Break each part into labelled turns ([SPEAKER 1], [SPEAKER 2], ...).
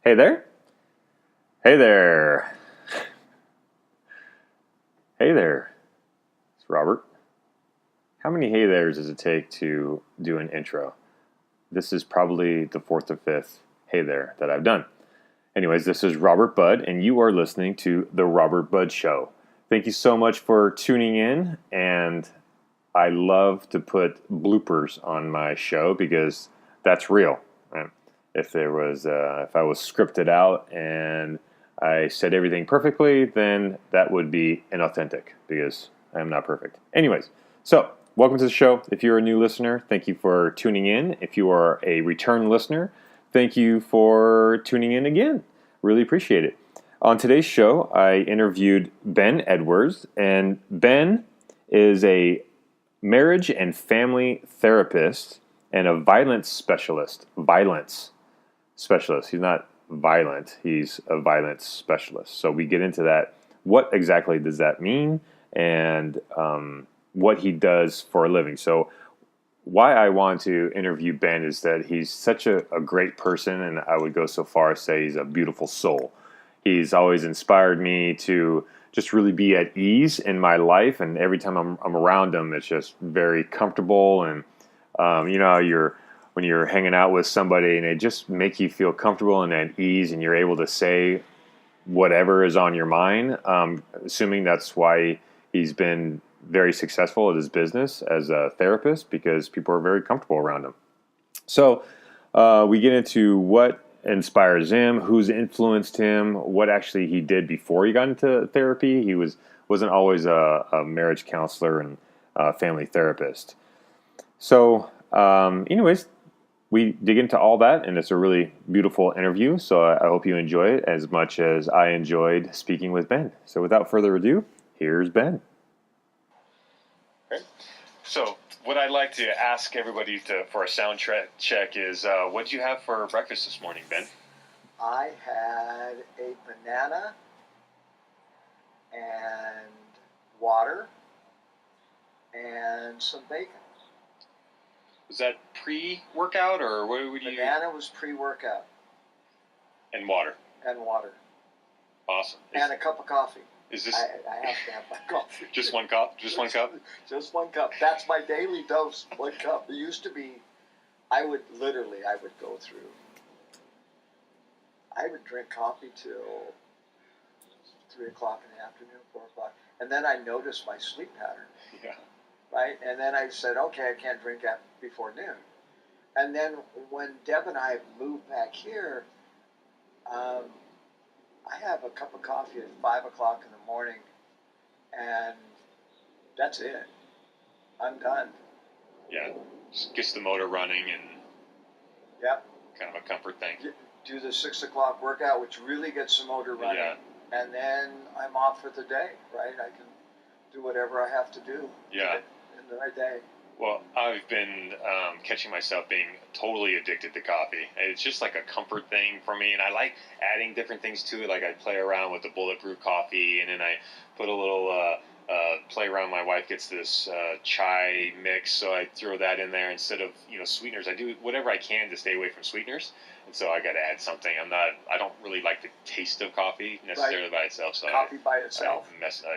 [SPEAKER 1] Hey there. Hey there. Hey there. It's Robert. How many hey there's does it take to do an intro? This is probably the fourth or fifth hey there that I've done. Anyways, this is Robert Budd, and you are listening to The Robert Budd Show. Thank you so much for tuning in, and I love to put bloopers on my show because that's real. If I was scripted out and I said everything perfectly, then that would be inauthentic because I am not perfect. Anyways, so welcome to the show. If you're a new listener, thank you for tuning in. If you are a return listener, thank you for tuning in again. Really appreciate it. On today's show, I interviewed Ben Edwards, and Ben is a marriage and family therapist and a violence specialist. He's not violent. He's a violence specialist. So we get into that. What exactly does that mean? And what he does for a living. So why I want to interview Ben is that he's such a great person, and I would go so far as say he's a beautiful soul. He's always inspired me to just really be at ease in my life, and every time I'm around him, it's just very comfortable. And when you're hanging out with somebody and they just make you feel comfortable and at ease, and you're able to say whatever is on your mind. Assuming that's why he's been very successful at his business as a therapist, because people are very comfortable around him. So we get into what inspires him, who's influenced him, what actually he did before he got into therapy. He wasn't always a marriage counselor and family therapist. So anyways, we dig into all that, and it's a really beautiful interview. So I hope you enjoy it as much as I enjoyed speaking with Ben. So without further ado, here's Ben. Okay. So what I'd like to ask everybody for a sound check is, what did you have for breakfast this morning, Ben?
[SPEAKER 2] I had a banana and water and some bacon.
[SPEAKER 1] Was that pre-workout, or what would you...
[SPEAKER 2] Banana was pre-workout.
[SPEAKER 1] And water.
[SPEAKER 2] And water.
[SPEAKER 1] Awesome.
[SPEAKER 2] And a cup of coffee.
[SPEAKER 1] Is this...
[SPEAKER 2] I have to have my coffee.
[SPEAKER 1] Just one cup? Just one cup?
[SPEAKER 2] Just one cup. That's my daily dose, one cup. It used to be, I would go through, I would drink coffee till 3 o'clock in the afternoon, 4 o'clock. And then I noticed my sleep pattern.
[SPEAKER 1] Yeah.
[SPEAKER 2] Right? And then I said, okay, I can't drink before noon. And then when Deb and I moved back here, I have a cup of coffee at 5 o'clock in the morning, and that's it. I'm done.
[SPEAKER 1] Yeah, just gets the motor running and
[SPEAKER 2] yep.
[SPEAKER 1] Kind of a comfort thing.
[SPEAKER 2] Do the 6 o'clock workout, which really gets the motor running.
[SPEAKER 1] Yeah.
[SPEAKER 2] And then I'm off for the day, right? I can do whatever I have to do.
[SPEAKER 1] Yeah.
[SPEAKER 2] In my day.
[SPEAKER 1] Well, I've been catching myself being totally addicted to coffee. It's just like a comfort thing for me, and I like adding different things to it. Like I play around with the bulletproof coffee, and then I put a little play around. My wife gets this chai mix, so I throw that in there instead of sweeteners. I do whatever I can to stay away from sweeteners, and so I got to add something. I don't really like the taste of coffee necessarily by itself. So
[SPEAKER 2] coffee by itself,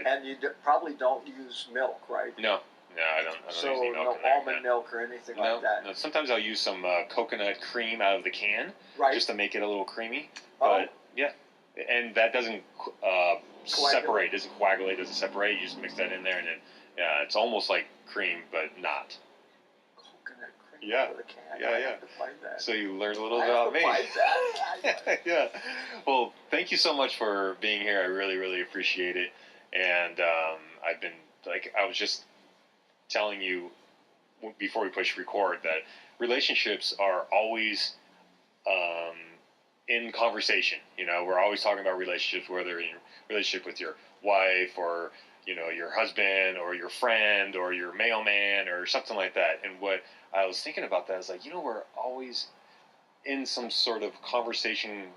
[SPEAKER 2] and you probably don't use milk, right?
[SPEAKER 1] No, I don't use any milk in
[SPEAKER 2] there. Almond milk or anything like that.
[SPEAKER 1] No, sometimes I'll use some coconut cream out of the can, just to make it a little creamy. But yeah, and that doesn't separate, doesn't coagulate, doesn't separate. You just mix that in there, and then it's almost like cream, but not.
[SPEAKER 2] Coconut cream
[SPEAKER 1] out
[SPEAKER 2] of the can.
[SPEAKER 1] Yeah.
[SPEAKER 2] I have to find that.
[SPEAKER 1] So you learned a little about me.
[SPEAKER 2] Find that.
[SPEAKER 1] Yeah. Well, thank you so much for being here. I really, really appreciate it. And I've been I was just telling you before we push record that relationships are always in conversation. We're always talking about relationships, whether in relationship with your wife or your husband or your friend or your mailman or something like that. And what I was thinking about that is we're always in some sort of conversation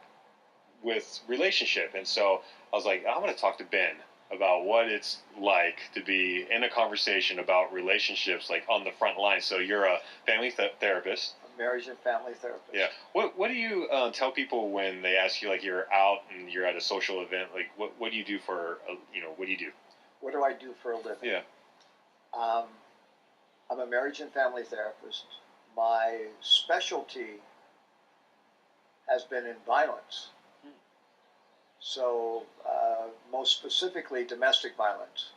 [SPEAKER 1] with relationship. And so I was like, I'm going to talk to Ben about what it's like to be in a conversation about relationships, on the front line. So you're a family therapist.
[SPEAKER 2] I'm marriage and family therapist.
[SPEAKER 1] Yeah. What do you tell people when they ask you, like, you're out and you're at a social event? Like, what do you do for what do you do?
[SPEAKER 2] What do I do for a living?
[SPEAKER 1] Yeah.
[SPEAKER 2] I'm a marriage and family therapist. My specialty has been in violence. So, most specifically, domestic violence.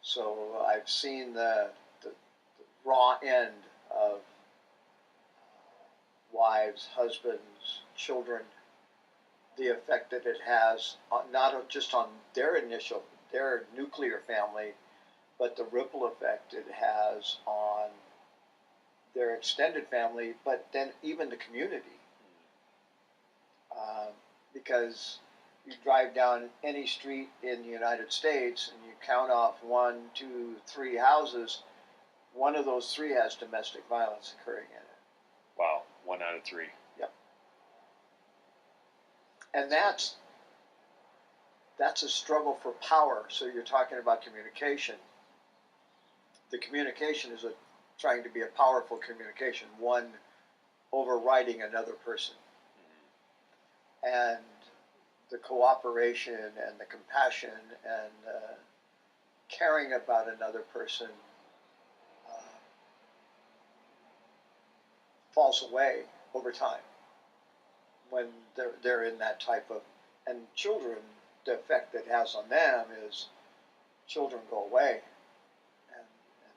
[SPEAKER 2] So I've seen the raw end of wives, husbands, children, the effect that it has not just on their nuclear family, but the ripple effect it has on their extended family, but then even the community. Because you drive down any street in the United States and you count off 1, 2, 3 houses, one of those 3 has domestic violence occurring in it.
[SPEAKER 1] Wow, 1 out of 3.
[SPEAKER 2] Yep. And that's a struggle for power. So you're talking about communication. The communication is trying to be a powerful communication, one overriding another person. And the cooperation and the compassion and caring about another person falls away over time when they're in that type of, and children, the effect it has on them is children go away and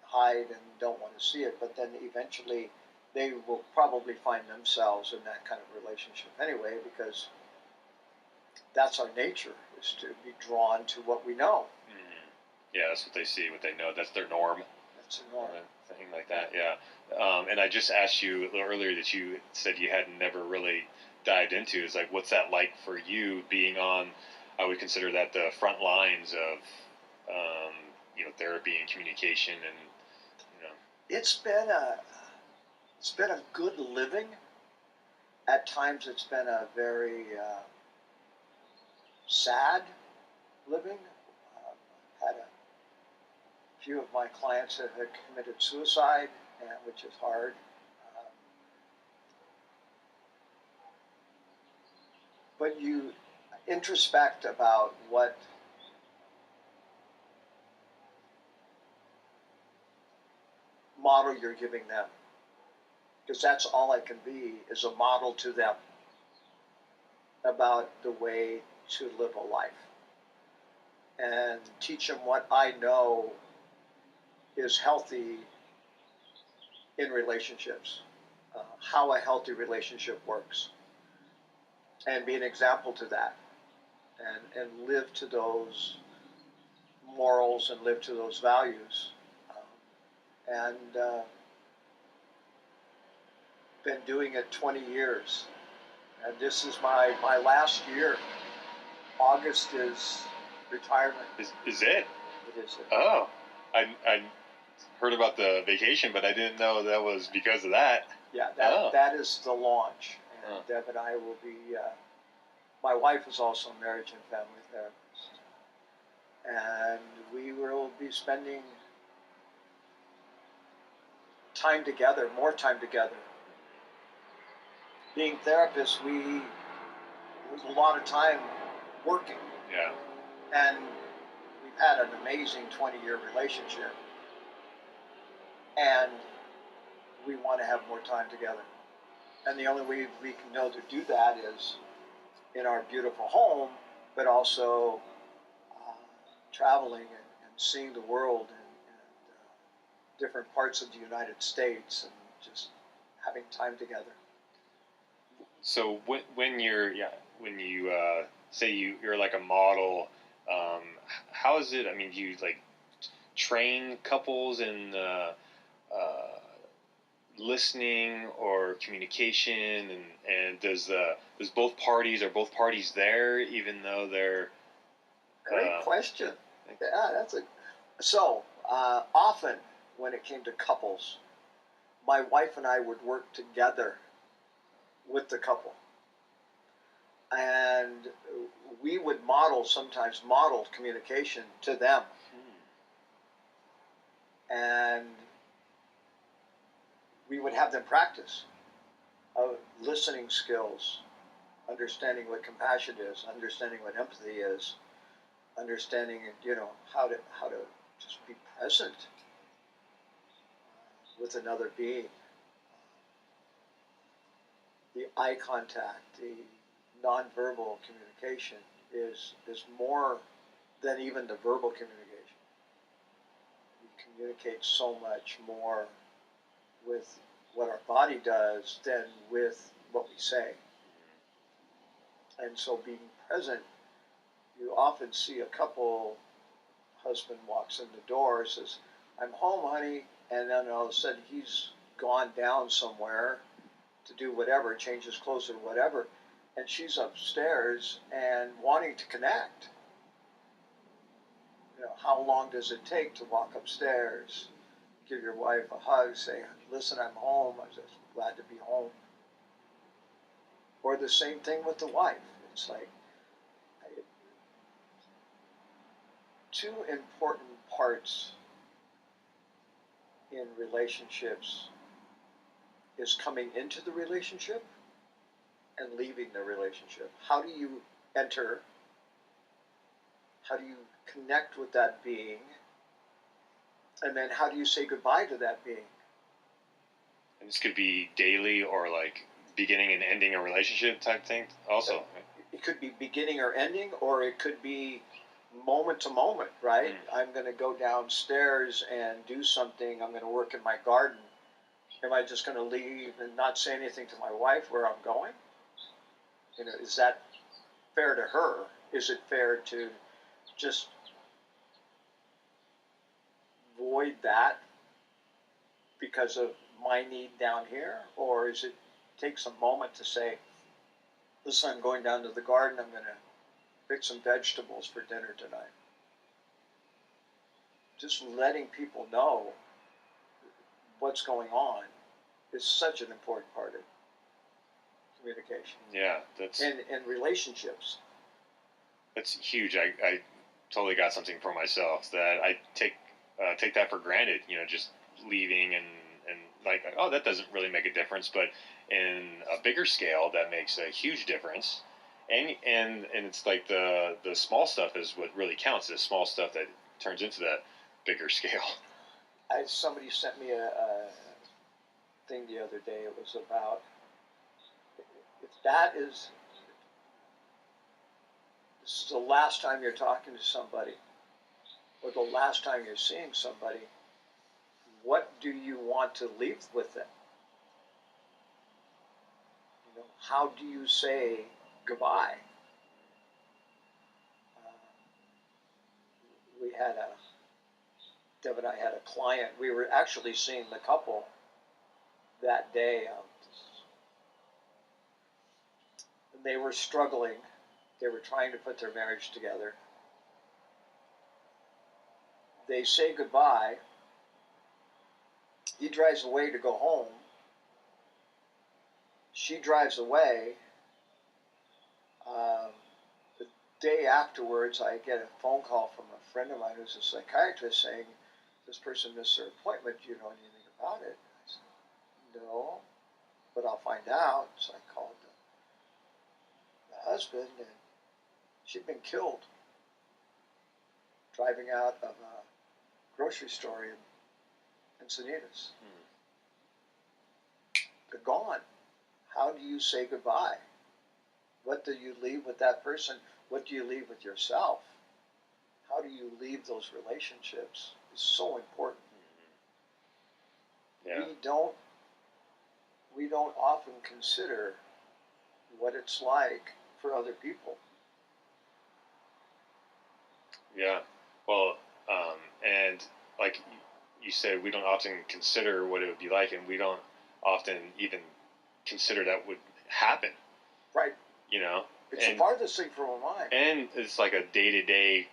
[SPEAKER 2] hide and don't want to see it, but then eventually they will probably find themselves in that kind of relationship anyway, because that's our nature, is to be drawn to what we know.
[SPEAKER 1] Mm-hmm. Yeah, that's what they see, what they know. That's their norm.
[SPEAKER 2] That's a norm.
[SPEAKER 1] Thing like that, yeah. And I just asked you a little earlier that you said you had never really dived into. Is like, what's that like for you being on, I would consider that the front lines of, therapy and communication and,
[SPEAKER 2] It's been a good living. At times it's been a very sad living. Had a few of my clients that had committed suicide, which is hard. But you introspect about what model you're giving them, because that's all I can be, is a model to them about the way to live a life, and teach them what I know is healthy in relationships, how a healthy relationship works, and be an example to that, and live to those morals and live to those values. And been doing it 20 years. And this is my last year. August is retirement.
[SPEAKER 1] Is it?
[SPEAKER 2] It is.
[SPEAKER 1] Oh, I heard about the vacation, but I didn't know that was because of that.
[SPEAKER 2] Yeah, that is the launch. And Deb and I will be, my wife is also a marriage and family therapist. And we will be spending time together, more time together. Being therapists, there's a lot of time working.
[SPEAKER 1] Yeah.
[SPEAKER 2] And we've had an amazing 20-year relationship. And we want to have more time together. And the only way we can know to do that is in our beautiful home, but also traveling and seeing the world and different parts of the United States and just having time together.
[SPEAKER 1] So when you say you're like a model, how is it? I mean, do you like train couples in listening or communication, and does both parties there, even though they're
[SPEAKER 2] great question. Yeah, so often when it came to couples, my wife and I would work together with the couple, and we would sometimes model communication to them. And we would have them practice. listening skills, understanding what compassion is, understanding what empathy is, understanding, how to just be present with another being. The eye contact, the nonverbal communication is more than even the verbal communication. We communicate so much more with what our body does than with what we say. And so being present, you often see a couple, husband walks in the door, says, "I'm home, honey," and then all of a sudden he's gone down somewhere to do whatever, change his clothes or whatever, and she's upstairs and wanting to connect. How long does it take to walk upstairs, give your wife a hug, say, "Listen, I'm home, I'm just glad to be home"? Or the same thing with the wife. It's like, two important parts in relationships is coming into the relationship and leaving the relationship. How do you enter? How do you connect with that being? And then how do you say goodbye to that being?
[SPEAKER 3] And this could be daily or like beginning and ending a relationship type thing also.
[SPEAKER 2] It could be beginning or ending, or it could be moment to moment, right? I'm going to go downstairs and do something. I'm going to work in my garden. Am I just going to leave and not say anything to my wife where I'm going? Is that fair to her? Is it fair to just void that because of my need down here? Or is it take some moment to say, "Listen, I'm going down to the garden. I'm going to pick some vegetables for dinner tonight"? Just letting people know what's going on is such an important part of communication.
[SPEAKER 3] Yeah, that's
[SPEAKER 2] and relationships.
[SPEAKER 3] That's huge. I totally got something for myself that I take that for granted. Just leaving and like, oh, that doesn't really make a difference, but in a bigger scale, that makes a huge difference. And it's like the small stuff is what really counts. The small stuff that turns into that bigger scale.
[SPEAKER 2] Somebody sent me a thing the other day. It was about, if this is the last time you're talking to somebody, or the last time you're seeing somebody, what do you want to leave with them? How do you say goodbye? Deb and I had a client. We were actually seeing the couple that day. And they were struggling. They were trying to put their marriage together. They say goodbye. He drives away to go home. She drives away. The day afterwards, I get a phone call from a friend of mine who's a psychiatrist saying, "This person missed their appointment. Do you know anything about it?" I said, "No, but I'll find out." So I called the husband, and she'd been killed driving out of a grocery store in Encinitas. They're gone. How do you say goodbye? What do you leave with that person? What do you leave with yourself? How do you leave those relationships? It's so important.
[SPEAKER 3] Yeah.
[SPEAKER 2] We don't often consider what it's like for other people.
[SPEAKER 3] Yeah. Well, and like you said, we don't often consider what it would be like, and we don't often even consider that would happen.
[SPEAKER 2] Right. It's the farthest thing from our mind.
[SPEAKER 3] And it's like a day-to-day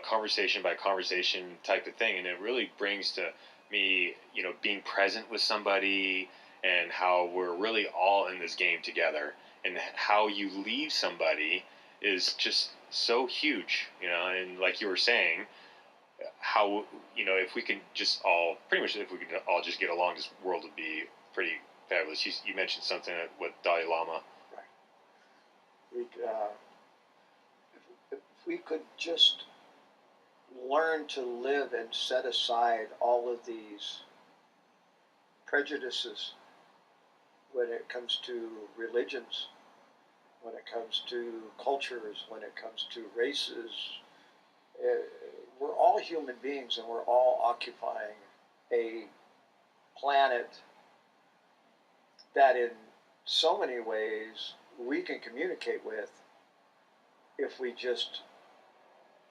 [SPEAKER 3] conversation by conversation type of thing, and it really brings to me, being present with somebody and how we're really all in this game together, and how you leave somebody is just so huge, and like you were saying, how, if we could just all, pretty much if we could all just get along, this world would be pretty Fabulous. You mentioned something with Dalai Lama.
[SPEAKER 2] If we could just learn to live and set aside all of these prejudices when it comes to religions, when it comes to cultures, when it comes to races. We're all human beings, and we're all occupying a planet that in so many ways we can communicate with if we just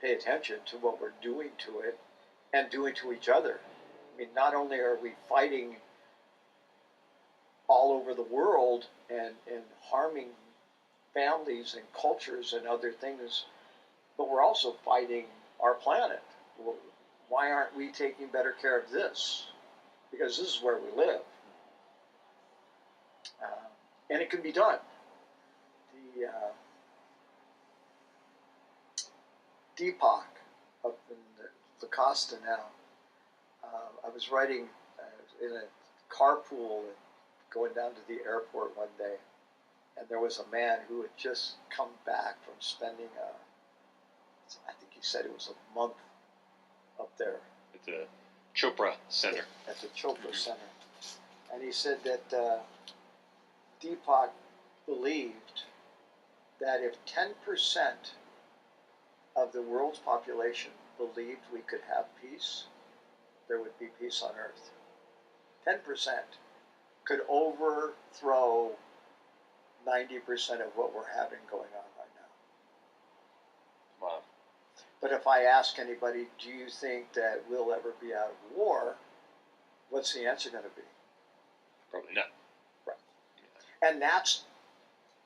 [SPEAKER 2] pay attention to what we're doing to it and doing to each other. I mean, not only are we fighting all over the world and harming families and cultures and other things, but we're also fighting our planet. Why aren't we taking better care of this? Because this is where we live. And it can be done. Deepak up in the Costa now, I was riding in a carpool going down to the airport one day, and there was a man who had just come back from spending I think he said it was a month up there.
[SPEAKER 3] At the Chopra Center.
[SPEAKER 2] At the Chopra Center. And he said that Deepak believed that if 10% of the world's population believed we could have peace, there would be peace on earth. 10% could overthrow 90% of what we're having going on right now.
[SPEAKER 3] Wow.
[SPEAKER 2] But if I ask anybody, do you think that we'll ever be out of war? What's the answer going to be?
[SPEAKER 3] Probably not.
[SPEAKER 2] Right. And that's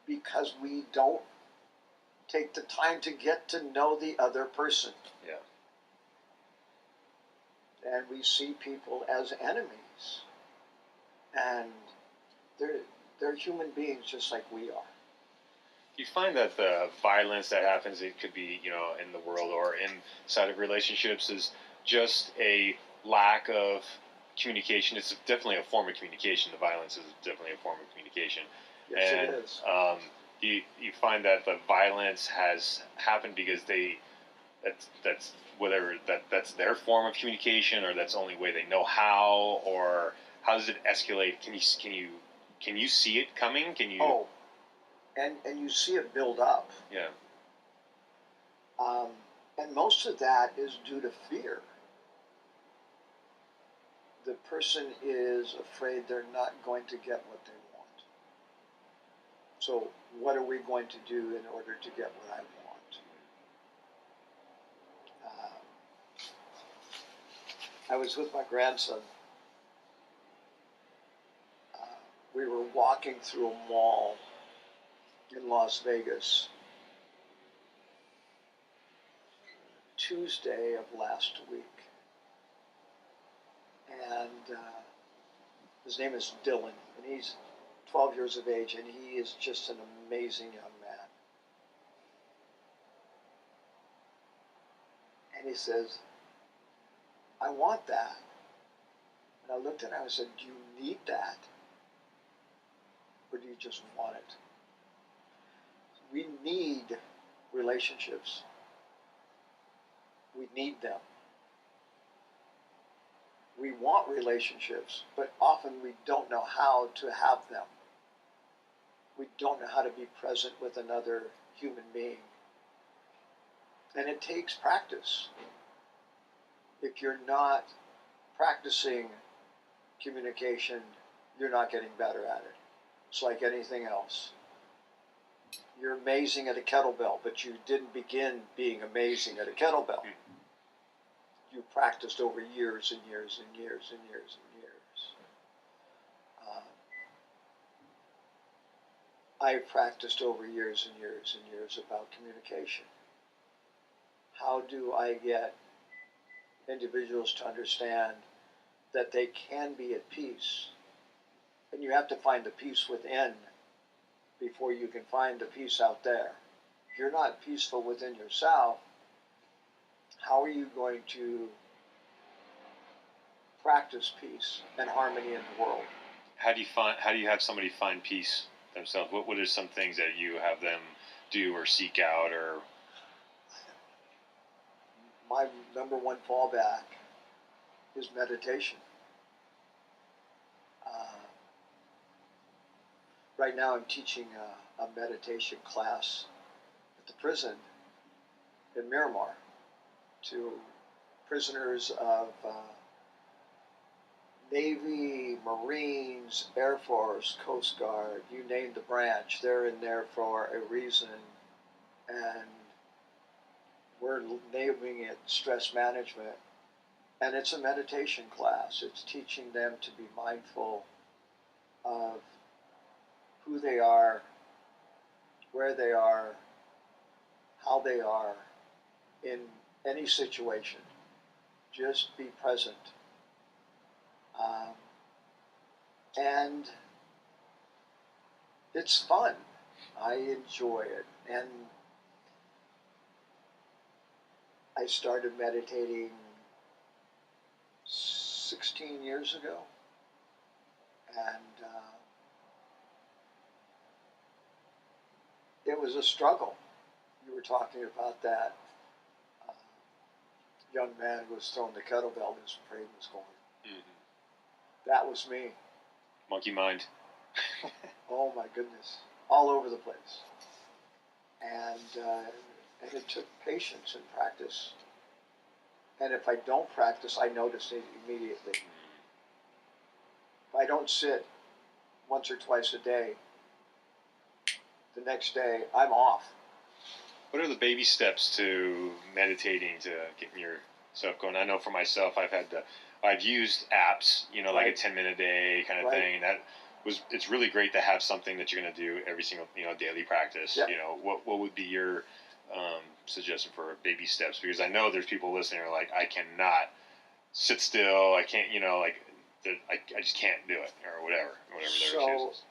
[SPEAKER 2] because we don't take the time to get to know the other person.
[SPEAKER 3] Yeah.
[SPEAKER 2] And we see people as enemies. And they're human beings just like we are.
[SPEAKER 3] You find that the violence that happens, it could be, in the world or inside of relationships, is just a lack of communication. It's definitely a form of communication. The violence is definitely a form of communication.
[SPEAKER 2] Yes,
[SPEAKER 3] and,
[SPEAKER 2] it is.
[SPEAKER 3] You find that the violence has happened because that's whether that's their form of communication, or that's the only way they know how, or how does it escalate? Can you see it coming? Can you?
[SPEAKER 2] Oh, and you see it build up.
[SPEAKER 3] Yeah.
[SPEAKER 2] And most of that is due to fear. The person is afraid they're not going to get what they want. So what are we going to do in order to get what I want? I was with my grandson. We were walking through a mall in Las Vegas Tuesday of last week. And his name is Dylan, and he's 12 years of age, and he is just an amazing young man. And he says, I want that. And I looked at him and I said, do you need that? Or do you just want it? We need relationships. We need them. We want relationships, but often we don't know how to have them. We don't know how to be present with another human being. And it takes practice. If you're not practicing communication, you're not getting better at it. It's like anything else. You're amazing at a kettlebell, but you didn't begin being amazing at a kettlebell. You practiced over years and years and years and years and years. I practiced over years and years and years about communication. How do I get individuals to understand that they can be at peace? And you have to find the peace within before you can find the peace out there. If you're not peaceful within yourself, how are you going to practice peace and harmony in the world?
[SPEAKER 3] how do you have somebody find peace themselves? What are some things that you have them do or seek out? Or
[SPEAKER 2] My number one fallback is meditation. Right now I'm teaching a meditation class at the prison in Miramar to prisoners of Navy, Marines, Air Force, Coast Guard, you name the branch, they're in there for a reason, and we're naming it stress management. And it's a meditation class. It's teaching them to be mindful of who they are, where they are, how they are in any situation. Just be present. And it's fun. I enjoy it. And I started meditating 16 years ago. And it was a struggle. You were talking about that young man who was throwing the kettlebell and his brain was going. Mm-hmm. That was me.
[SPEAKER 3] Monkey mind.
[SPEAKER 2] Oh my goodness. All over the place. And it took patience and practice. And if I don't practice, I notice it immediately. If I don't sit once or twice a day, the next day I'm off.
[SPEAKER 3] What are the baby steps to meditating to getting yourself going? I know for myself, I've used apps, like
[SPEAKER 2] Right.
[SPEAKER 3] a 10-minute day kind of
[SPEAKER 2] Right.
[SPEAKER 3] thing. And it's really great to have something that you're going to do every single, daily practice.
[SPEAKER 2] Yep.
[SPEAKER 3] What would be your suggestion for baby steps? Because I know there's people listening who are like, I cannot sit still. I can't, I just can't do it or whatever their excuse is.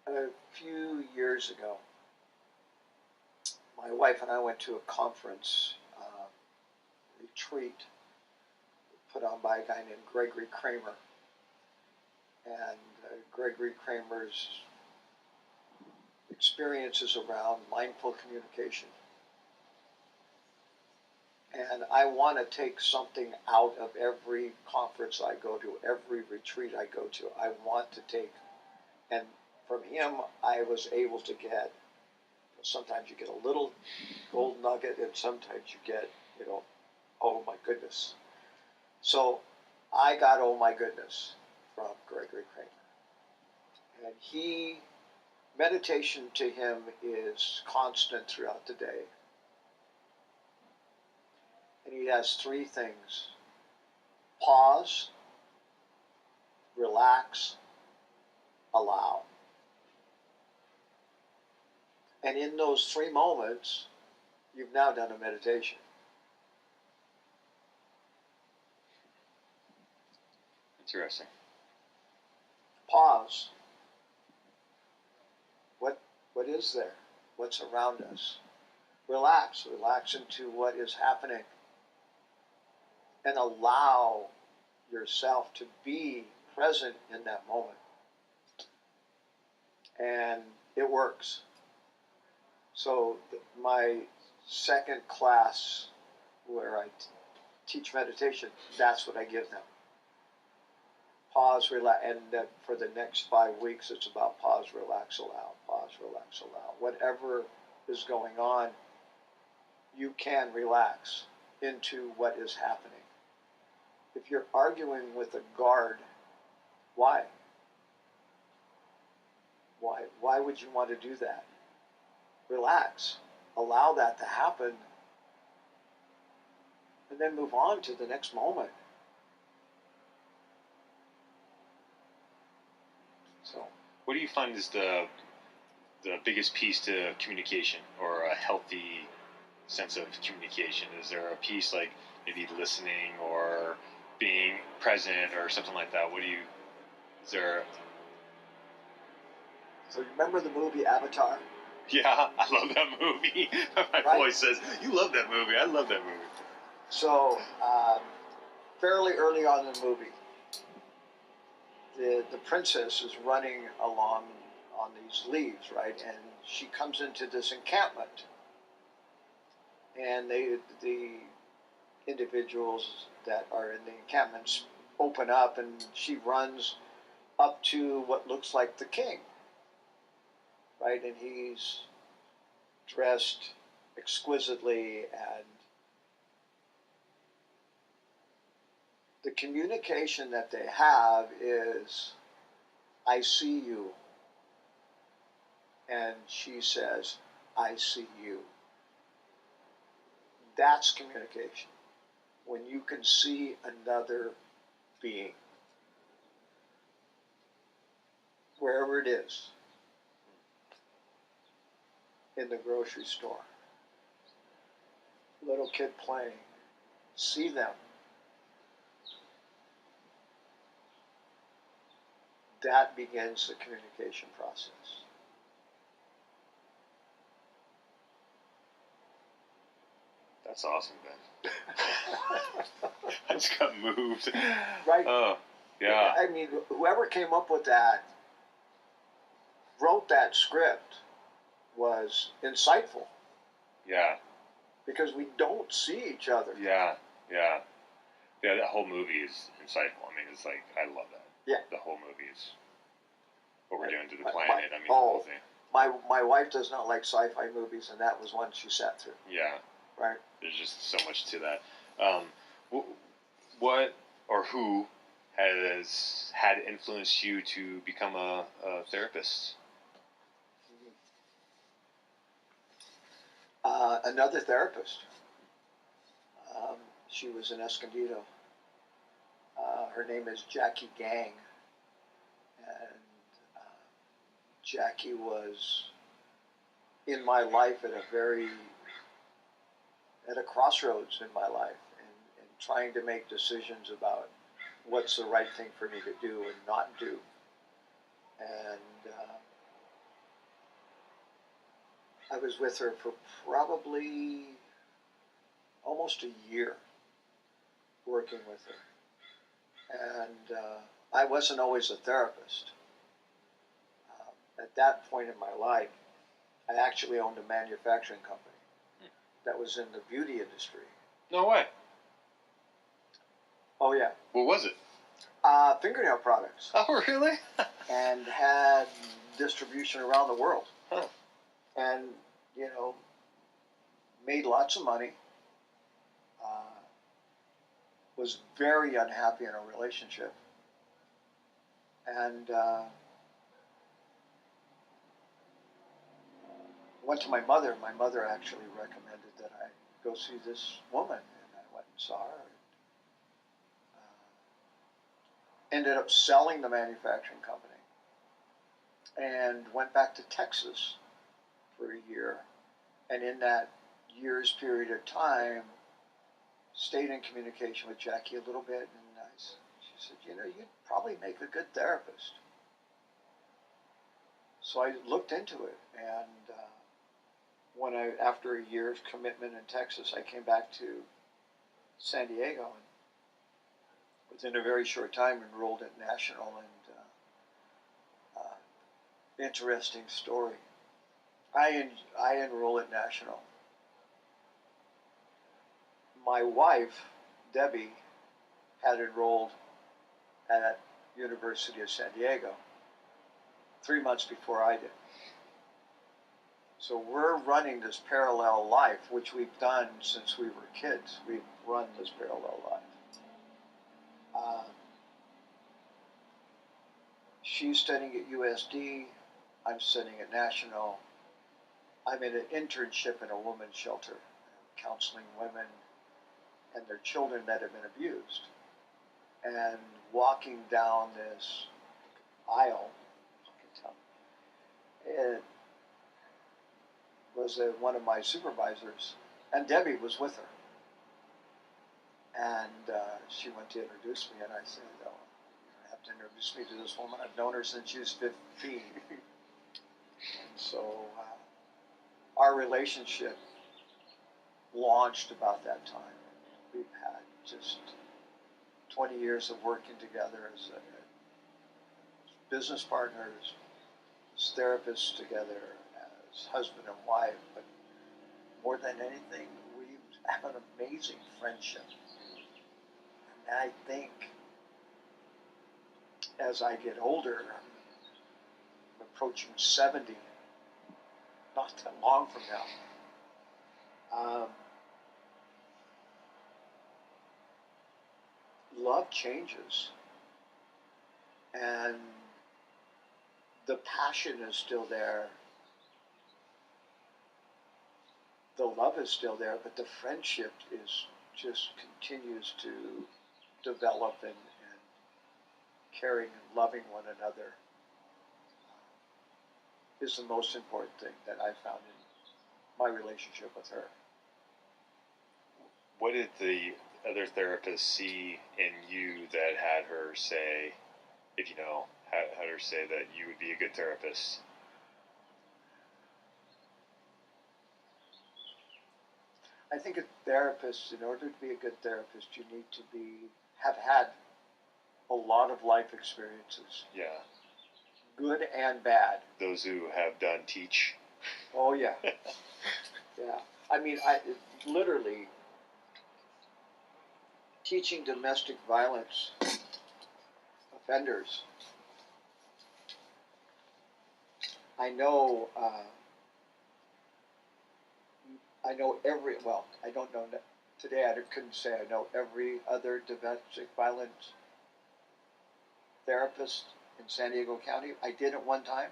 [SPEAKER 2] A few years ago, my wife and I went to a conference, retreat, put on by a guy named Gregory Kramer. And Gregory Kramer's experiences around mindful communication. And I want to take something out of every conference I go to, every retreat I go to. I want to take, and from him I was able to get, sometimes you get a little gold nugget and sometimes you get, oh my goodness. So I got oh my goodness from Gregory Kramer. And meditation to him is constant throughout the day. And he has three things: pause, relax, allow. And in those 3 moments, you've now done a meditation.
[SPEAKER 3] Interesting.
[SPEAKER 2] Pause. What is there? What's around us? Relax into what is happening. And allow yourself to be present in that moment. And it works. So my second class where I teach meditation, that's what I give them. Pause, relax, and for the next 5 weeks, it's about pause, relax, allow, pause, relax, allow. Whatever is going on, you can relax into what is happening. If you're arguing with a guard, why? Why would you want to do that? Relax, allow that to happen, and then move on to the next moment. So,
[SPEAKER 3] what do you find is the biggest piece to communication or a healthy sense of communication? Is there a piece like maybe listening or being present or something like that?
[SPEAKER 2] So remember the movie Avatar?
[SPEAKER 3] Yeah, I love that movie. My
[SPEAKER 2] Right?
[SPEAKER 3] voice says, you love that movie. I love that movie.
[SPEAKER 2] So, fairly early on in the movie, the princess is running along on these leaves, right? And she comes into this encampment, and the individuals that are in the encampments open up, and she runs up to what looks like the king, right? And he's dressed exquisitely, and the communication that they have is, I see you. And she says, I see you. That's communication. When you can see another being, wherever it is, in the grocery store, little kid playing, see them. That begins the communication process.
[SPEAKER 3] That's awesome, Ben. I just got moved.
[SPEAKER 2] Right?
[SPEAKER 3] Oh, yeah.
[SPEAKER 2] I mean, whoever came up with that, wrote that script, was insightful.
[SPEAKER 3] Yeah.
[SPEAKER 2] Because we don't see each other.
[SPEAKER 3] Yeah. Yeah. Yeah, that whole movie is insightful. I mean, it's like, I love that.
[SPEAKER 2] Yeah.
[SPEAKER 3] The whole movie is what we're doing to the planet. I mean, the
[SPEAKER 2] oh,
[SPEAKER 3] whole thing.
[SPEAKER 2] My wife does not like sci-fi movies, and that was one she sat through.
[SPEAKER 3] Yeah.
[SPEAKER 2] Right.
[SPEAKER 3] There's just so much to that. What or who has had influenced you to become a therapist?
[SPEAKER 2] Another therapist. She was in Escondido. Her name is Jackie Gang. And Jackie was in my life at a crossroads in my life, and trying to make decisions about what's the right thing for me to do and not do. And I was with her for probably almost a year, working with her. And I wasn't always a therapist. At that point in my life, I actually owned a manufacturing company that was in the beauty industry.
[SPEAKER 3] No way.
[SPEAKER 2] Oh, yeah.
[SPEAKER 3] What was it?
[SPEAKER 2] Fingernail products.
[SPEAKER 3] Oh, really?
[SPEAKER 2] And had distribution around the world.
[SPEAKER 3] Huh.
[SPEAKER 2] And, made lots of money. Was very unhappy in a relationship. And went to my mother. My mother actually recommended that I go see this woman. And I went and saw her. Ended up selling the manufacturing company. And went back to Texas for a year. And in that year's period of time, stayed in communication with Jackie a little bit. And she said, you'd probably make a good therapist. So I looked into it. And after a year's commitment in Texas, I came back to San Diego, and within a very short time enrolled at National. And interesting story. I enrolled at National. My wife, Debbie, had enrolled at University of San Diego 3 months before I did. So we're running this parallel life, which we've done since we were kids. We've run this parallel life. She's studying at USD. I'm studying at National. I'm in an internship in a women's shelter, counseling women and their children that have been abused. And walking down this aisle, it was one of my supervisors, and Debbie was with her. And she went to introduce me, and I said, "Oh, you have to introduce me to this woman. I've known her since she was 15." And so our relationship launched about that time. We've had just 20 years of working together as business partners, as therapists together, as husband and wife, but more than anything, we have an amazing friendship. And I think as I get older, I'm approaching 70, not that long from now, love changes. And the passion is still there. The love is still there, but the friendship is just continues to develop and caring and loving one another is the most important thing that I found in my relationship with her.
[SPEAKER 3] What did the other therapists see in you that had her say, if you know, had her say that you would be a good therapist?
[SPEAKER 2] I think a therapist, in order to be a good therapist, you need to have had a lot of life experiences.
[SPEAKER 3] Yeah.
[SPEAKER 2] Good and bad.
[SPEAKER 3] Those who have done teach.
[SPEAKER 2] Oh, yeah. Yeah. I mean, I literally teaching domestic violence offenders. I know I don't know today. I couldn't say I know every other domestic violence therapist in San Diego County. I did at one time.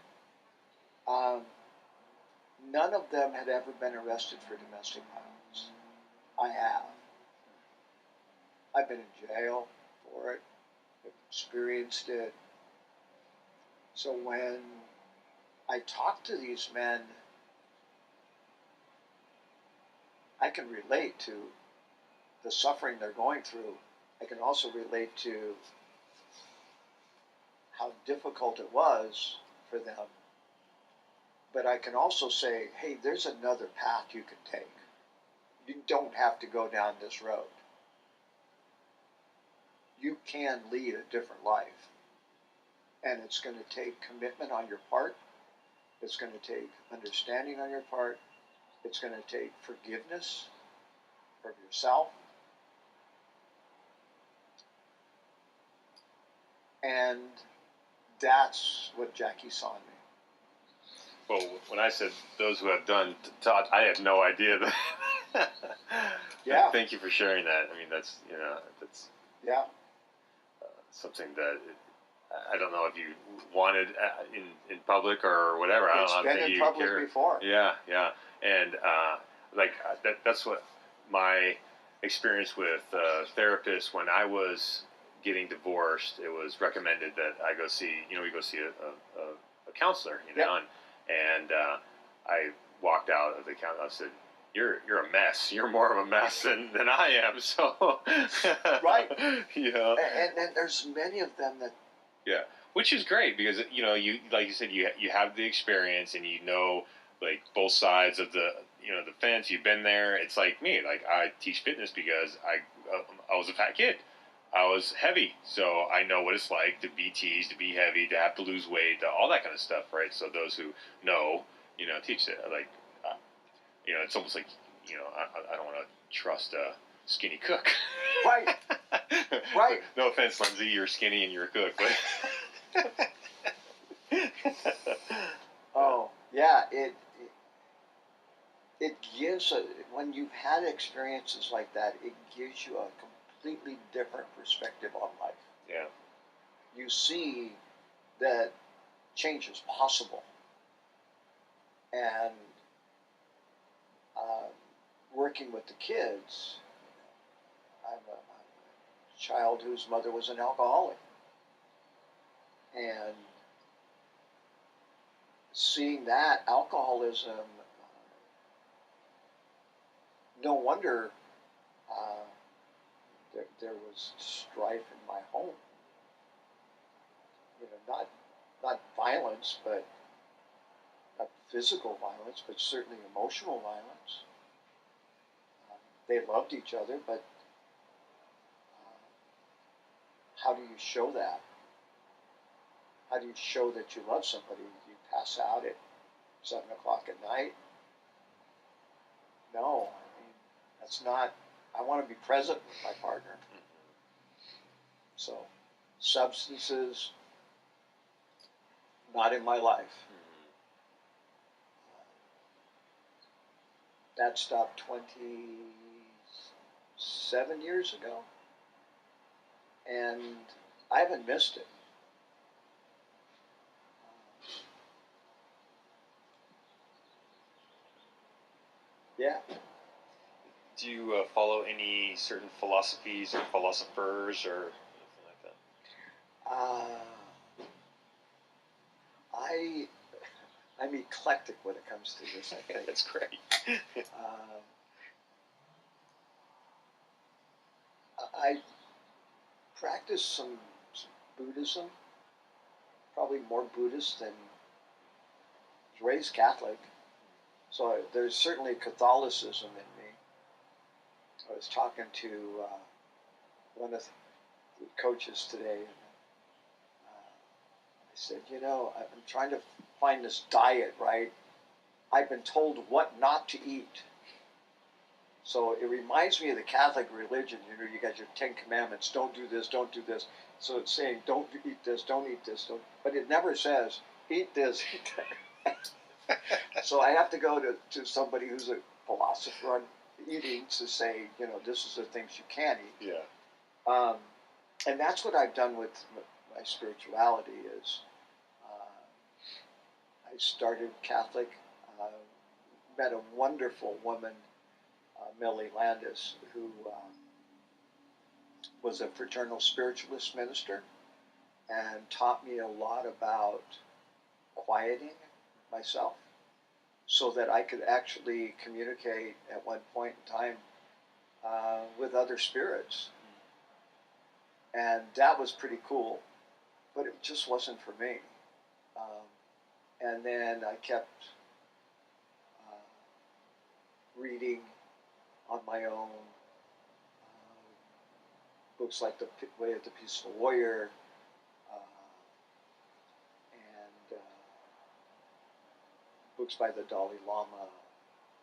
[SPEAKER 2] None of them had ever been arrested for domestic violence. I have. I've been in jail for it. I've experienced it. So when I talk to these men, I can relate to the suffering they're going through. I can also relate to how difficult it was for them. But I can also say, hey, there's another path you can take. You don't have to go down this road. You can lead a different life. And it's going to take commitment on your part. It's going to take understanding on your part. It's going to take forgiveness of yourself. And that's what Jackie saw in me.
[SPEAKER 3] Well, when I said those who have done taught, I had no idea that.
[SPEAKER 2] Yeah.
[SPEAKER 3] Thank you for sharing that. I mean, that's
[SPEAKER 2] yeah,
[SPEAKER 3] something that I don't know if you wanted in public or whatever.
[SPEAKER 2] It's
[SPEAKER 3] I don't
[SPEAKER 2] been
[SPEAKER 3] think
[SPEAKER 2] in
[SPEAKER 3] you
[SPEAKER 2] public
[SPEAKER 3] care.
[SPEAKER 2] before.
[SPEAKER 3] Yeah, and that's what my experience with therapists when I was getting divorced. It was recommended that I go see a counselor,
[SPEAKER 2] Yep.
[SPEAKER 3] and I walked out of the counselor. I said, You're a mess. You're more of a mess than I am. So
[SPEAKER 2] Right.
[SPEAKER 3] Yeah.
[SPEAKER 2] And there's many of them that.
[SPEAKER 3] Yeah, which is great because you like you said you have the experience and like both sides of the the fence. You've been there. It's like me. Like I teach fitness because I was a fat kid. I was heavy, so I know what it's like to be teased, to be heavy, to have to lose weight, all that kind of stuff, right? So those who know, teach it. Like, it's almost like, I don't want to trust a skinny cook.
[SPEAKER 2] Right. Right.
[SPEAKER 3] No offense, Lindsay, you're skinny and you're a cook, but.
[SPEAKER 2] Oh, yeah. It gives when you've had experiences like that, it gives you a completely different perspective on life.
[SPEAKER 3] Yeah.
[SPEAKER 2] You see that change is possible. And working with the kids, I'm a child whose mother was an alcoholic. And seeing that alcoholism, no wonder there was strife in my home. Not violence, but not physical violence, but certainly emotional violence. They loved each other, but how do you show that? how do you show that you love somebody? Do you pass out at 7 o'clock at night? No, I mean, that's not. I want to be present with my partner. So, substances, not in my life. That stopped 27 years ago, and I haven't missed it. Yeah.
[SPEAKER 3] Do you follow any certain philosophies or philosophers or anything like that?
[SPEAKER 2] I'm eclectic when it comes to this, I think.
[SPEAKER 3] That's great.
[SPEAKER 2] I practice some Buddhism, probably more Buddhist than raised Catholic. So there's certainly Catholicism in me. I was talking to one of the coaches today, and I said, I'm trying to find this diet, right? I've been told what not to eat. So it reminds me of the Catholic religion. You got your 10 Commandments. Don't do this, don't do this. So it's saying, don't eat this, don't eat this. But it never says, eat this, eat that. So I have to go to somebody who's a philosopher on eating to say, this is the things you can eat.
[SPEAKER 3] Yeah.
[SPEAKER 2] And that's what I've done with my spirituality is I started Catholic, met a wonderful woman, Millie Landis, who was a fraternal spiritualist minister and taught me a lot about quieting myself so that I could actually communicate at one point in time with other spirits. And that was pretty cool, but it just wasn't for me. And then I kept reading on my own books like The Way of the Peaceful Warrior and books by the Dalai Lama,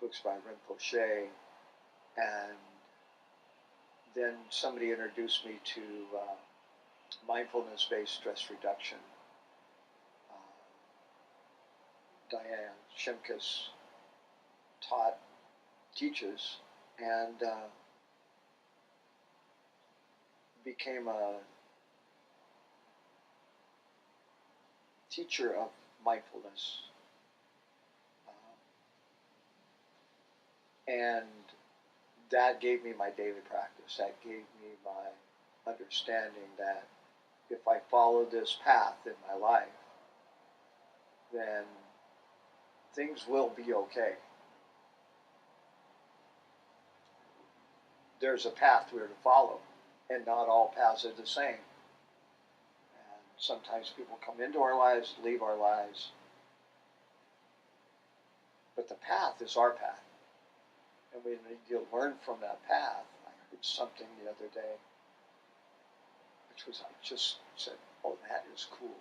[SPEAKER 2] books by Rinpoche, and then somebody introduced me to mindfulness-based stress reduction. Diane Shimkus teaches, and became a teacher of mindfulness. And that gave me my daily practice. That gave me my understanding that if I follow this path in my life, then things will be okay. There's a path we're to follow, and not all paths are the same. And sometimes people come into our lives, leave our lives, but the path is our path. And we need to learn from that path. I heard something the other day, which was, I just said, oh, that is cool.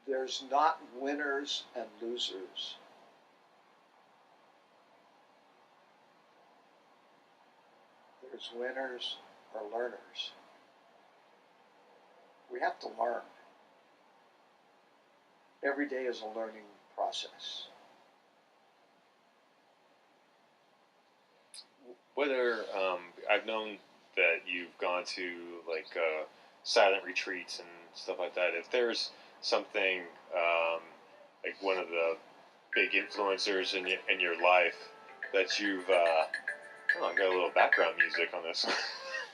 [SPEAKER 2] There's not winners and losers. There's winners or learners. We have to learn. Every day is a learning process.
[SPEAKER 3] Whether I've known that you've gone to like silent retreats and stuff like that. If there's something like one of the big influencers in your life that you've I got a little background music on this.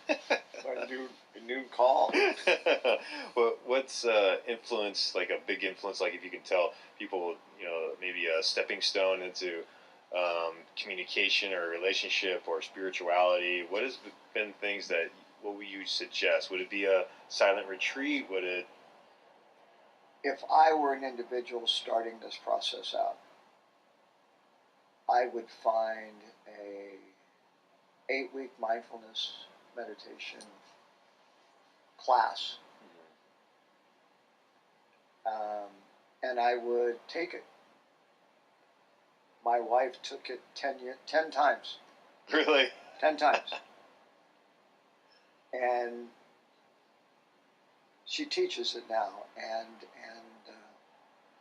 [SPEAKER 2] A new call.
[SPEAKER 3] What's influence, like a big influence, like if you can tell people, maybe a stepping stone into communication or relationship or spirituality? What has been things what would you suggest? Would it be a silent retreat? Would it?
[SPEAKER 2] If I were an individual starting this process out, I would find a 8-week mindfulness meditation class and I would take it. My wife took it 10 times.
[SPEAKER 3] Really?
[SPEAKER 2] 10 times. And she teaches it now,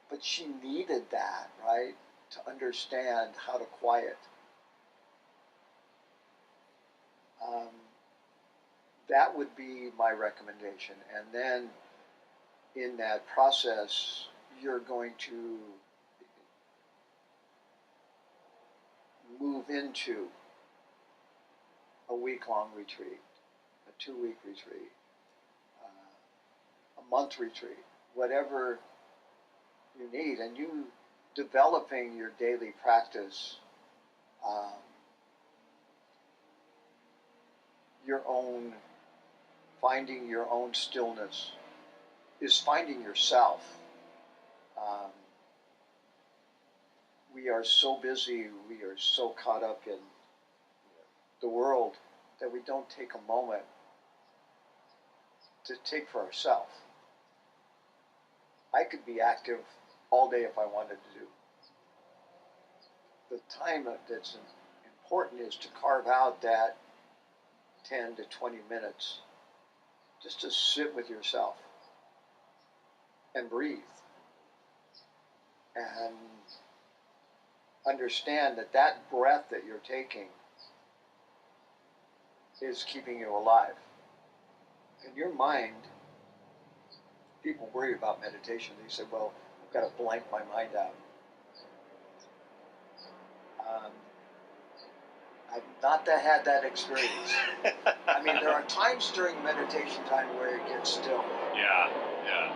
[SPEAKER 2] but she needed that, right, to understand how to quiet. That would be my recommendation. And then in that process, you're going to move into a week-long retreat, a 2-week retreat, a month retreat, whatever you need, and you developing your daily practice, your own, finding your own stillness is finding yourself. We are so busy, we are so caught up in the world that we don't take a moment to take for ourselves. I could be active all day if I wanted to do. The time that's important is to carve out that 10 to 20 minutes just to sit with yourself and breathe and understand that that breath that you're taking is keeping you alive. In your mind, people worry about meditation. They say, well, I've got to blank my mind out. I've not had that experience. I mean, there are times during meditation time where it gets still.
[SPEAKER 3] Yeah.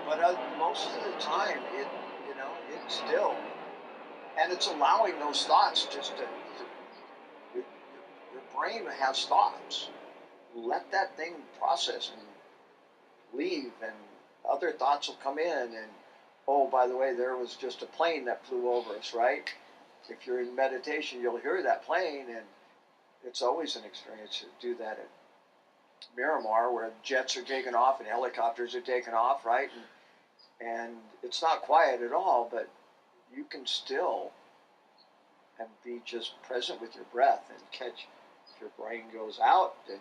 [SPEAKER 2] But most of the time, it's still. And it's allowing those thoughts just to your brain has thoughts. Let that thing process and leave, and other thoughts will come in, and oh, by the way, there was just a plane that flew over us, right? If you're in meditation, you'll hear that plane, and it's always an experience to do that at Miramar, where jets are taking off and helicopters are taking off, right? And it's not quiet at all, but you can still and be just present with your breath and catch if your brain goes out, and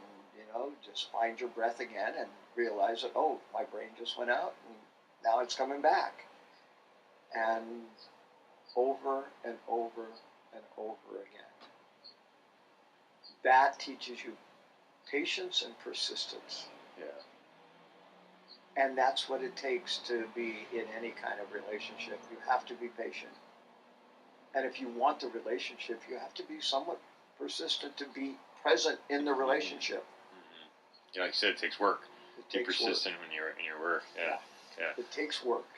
[SPEAKER 2] just find your breath again and realize that, oh, my brain just went out and now it's coming back. And over and over and over again. That teaches you patience and persistence.
[SPEAKER 3] Yeah.
[SPEAKER 2] And that's what it takes to be in any kind of relationship. You have to be patient. And if you want the relationship, you have to be somewhat persistent to be present in the relationship.
[SPEAKER 3] Yeah, like you said, it takes work.
[SPEAKER 2] Be
[SPEAKER 3] persistent when you're in your work. Yeah.
[SPEAKER 2] It takes work.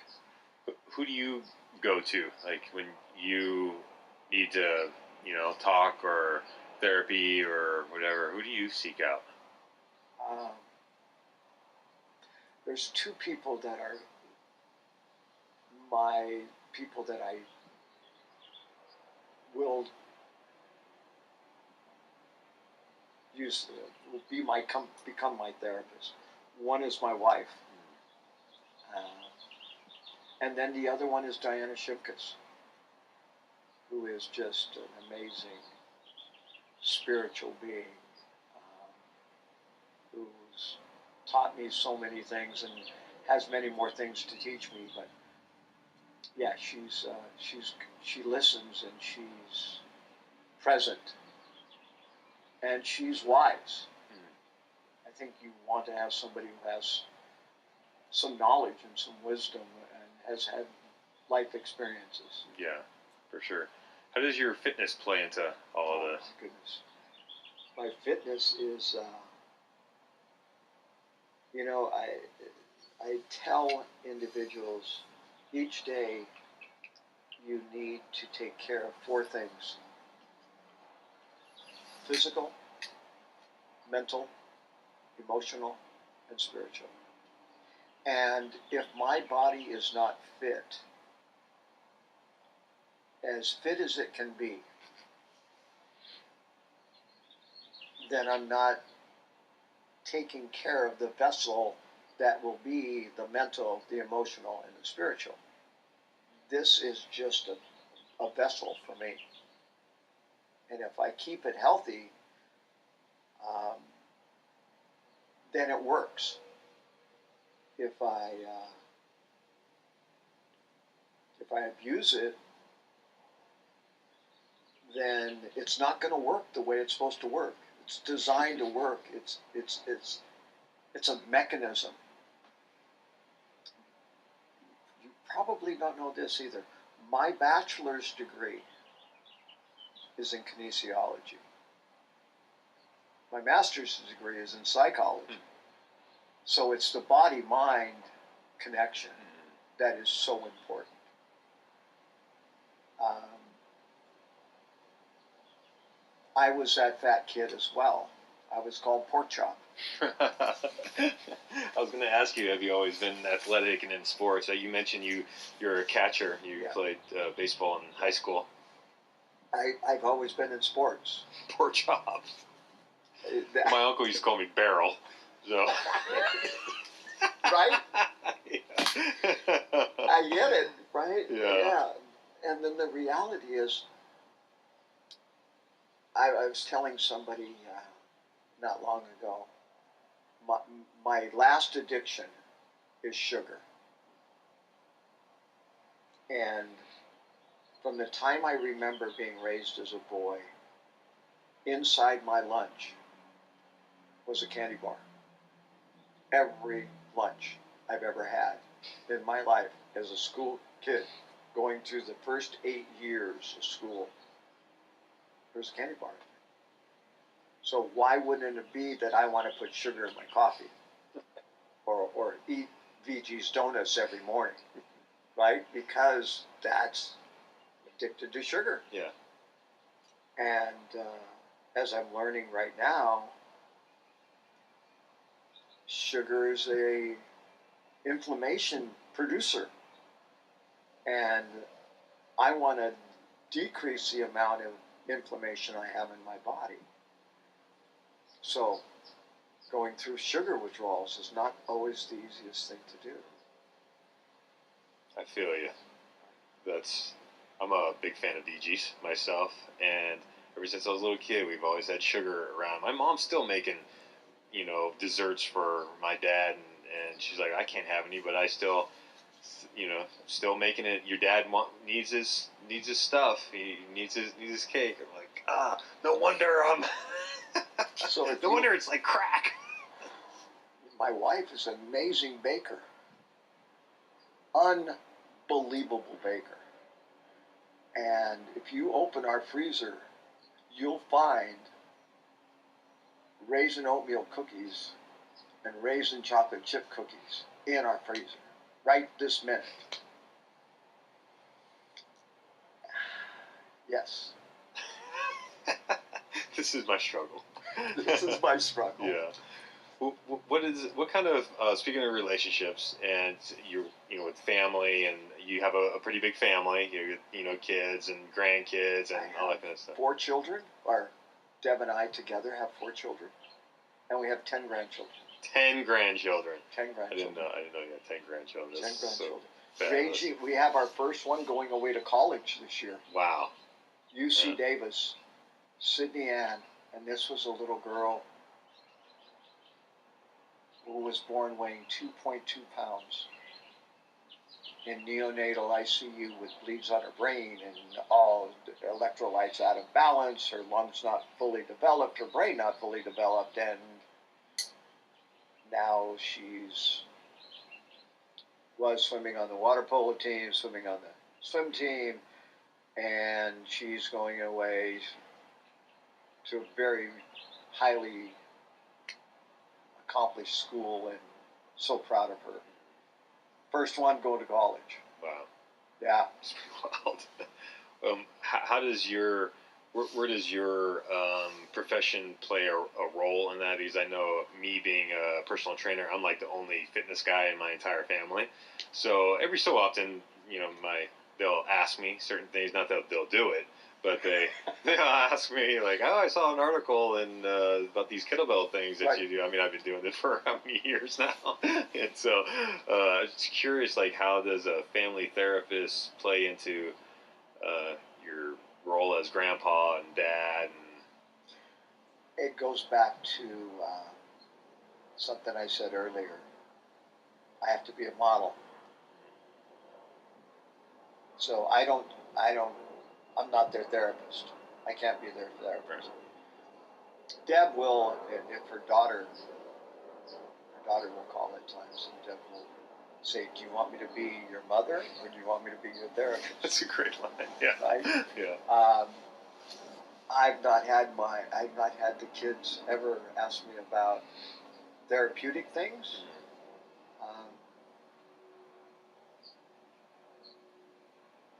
[SPEAKER 3] Who do you go to, like when you need to, talk or therapy or whatever? Who do you seek out?
[SPEAKER 2] There's 2 people that are my people that I will become my therapist. One is my wife, and then the other one is Diana Shipkus, who is just an amazing spiritual being, who's taught me so many things and has many more things to teach me. But yeah, she listens, and she's present, and she's wise. I think you want to have somebody who has some knowledge and some wisdom and has had life experiences.
[SPEAKER 3] Yeah, for sure. How does your fitness play into all of this?
[SPEAKER 2] My goodness. My fitness is, I tell individuals each day you need to take care of 4 things: physical, mental, emotional, and spiritual. And if my body is not fit as it can be, then I'm not taking care of the vessel that will be the mental, the emotional, and the spiritual. This is just a vessel for me. And if I keep it healthy, then it works. If I abuse it, then it's not going to work the way it's supposed to work. It's designed to work. It's a mechanism. You probably don't know this either. My bachelor's degree is in kinesiology. My master's degree is in psychology. So it's the body-mind connection that is so important. I was that fat kid as well. I was called pork chop.
[SPEAKER 3] I was going to ask you, have you always been athletic and in sports? You mentioned you're a catcher. You played baseball in high school.
[SPEAKER 2] I've always been in sports.
[SPEAKER 3] Pork chop. My uncle used to call me Barrel. So.
[SPEAKER 2] Right?
[SPEAKER 3] Yeah.
[SPEAKER 2] I get it, right?
[SPEAKER 3] Yeah.
[SPEAKER 2] And then the reality is, I was telling somebody not long ago, my last addiction is sugar. And from the time I remember being raised as a boy, inside my lunch was a candy bar. Every lunch I've ever had in my life as a school kid, going through the first 8 years of school, there was a candy bar. So why wouldn't it be that I want to put sugar in my coffee or eat VG's donuts every morning, right? Because that's addicted to sugar.
[SPEAKER 3] Yeah.
[SPEAKER 2] And as I'm learning right now, sugar is a inflammation producer. And I want to decrease the amount of inflammation I have in my body. So going through sugar withdrawals is not always the easiest thing to do.
[SPEAKER 3] I feel you. I'm a big fan of VG's myself, and ever since I was a little kid, we've always had sugar around. My mom's still making, desserts for my dad, and she's like, I can't have any, but I still, still making it. Your dad needs his stuff. He needs his cake. I'm like, no wonder no wonder it's like crack.
[SPEAKER 2] My wife is an amazing baker. Unbelievable baker. And if you open our freezer, you'll find raisin oatmeal cookies and raisin chocolate chip cookies in our freezer right this minute. Yes.
[SPEAKER 3] This is my struggle.
[SPEAKER 2] This is my struggle.
[SPEAKER 3] Yeah. What kind of speaking of relationships and with family, and you have a pretty big family, kids and grandkids and all that kind of stuff.
[SPEAKER 2] 4 children. Deb and I together have 4 children, and we have 10 grandchildren.
[SPEAKER 3] 10 grandchildren.
[SPEAKER 2] 10 grandchildren.
[SPEAKER 3] I didn't know you had 10 grandchildren.
[SPEAKER 2] 10 grandchildren.
[SPEAKER 3] So
[SPEAKER 2] Ranging, we have our first one going away to college this year.
[SPEAKER 3] Wow.
[SPEAKER 2] UC Davis, Sydney Ann, and this was a little girl who was born weighing 2.2 pounds in neonatal ICU with bleeds on her brain and all the electrolytes out of balance, her lungs not fully developed, her brain not fully developed, and now was swimming on the water polo team, swimming on the swim team, and she's going away to a very highly accomplished school, and so proud of her. First one going to college.
[SPEAKER 3] Wow.
[SPEAKER 2] Yeah.
[SPEAKER 3] It's wild. How does where does your profession play a role in that? Because I know me being a personal trainer, I'm like the only fitness guy in my entire family. So every so often, they'll ask me certain things. Not that they'll do it, but they'll ask me like, "Oh, I saw an article about these kettlebell things that you do." I mean, I've been doing it for how many years now, and so it's curious, like, how does a family therapist play into your role as grandpa and dad? And
[SPEAKER 2] it goes back to something I said earlier. I have to be a model. So I'm not their therapist. I can't be their therapist. Deb will, if her daughter will call at times, and Deb will say, "Do you want me to be your mother, or do you want me to be your therapist?"
[SPEAKER 3] That's a great line. Yeah.
[SPEAKER 2] Right?
[SPEAKER 3] Yeah.
[SPEAKER 2] I've not had the kids ever ask me about therapeutic things.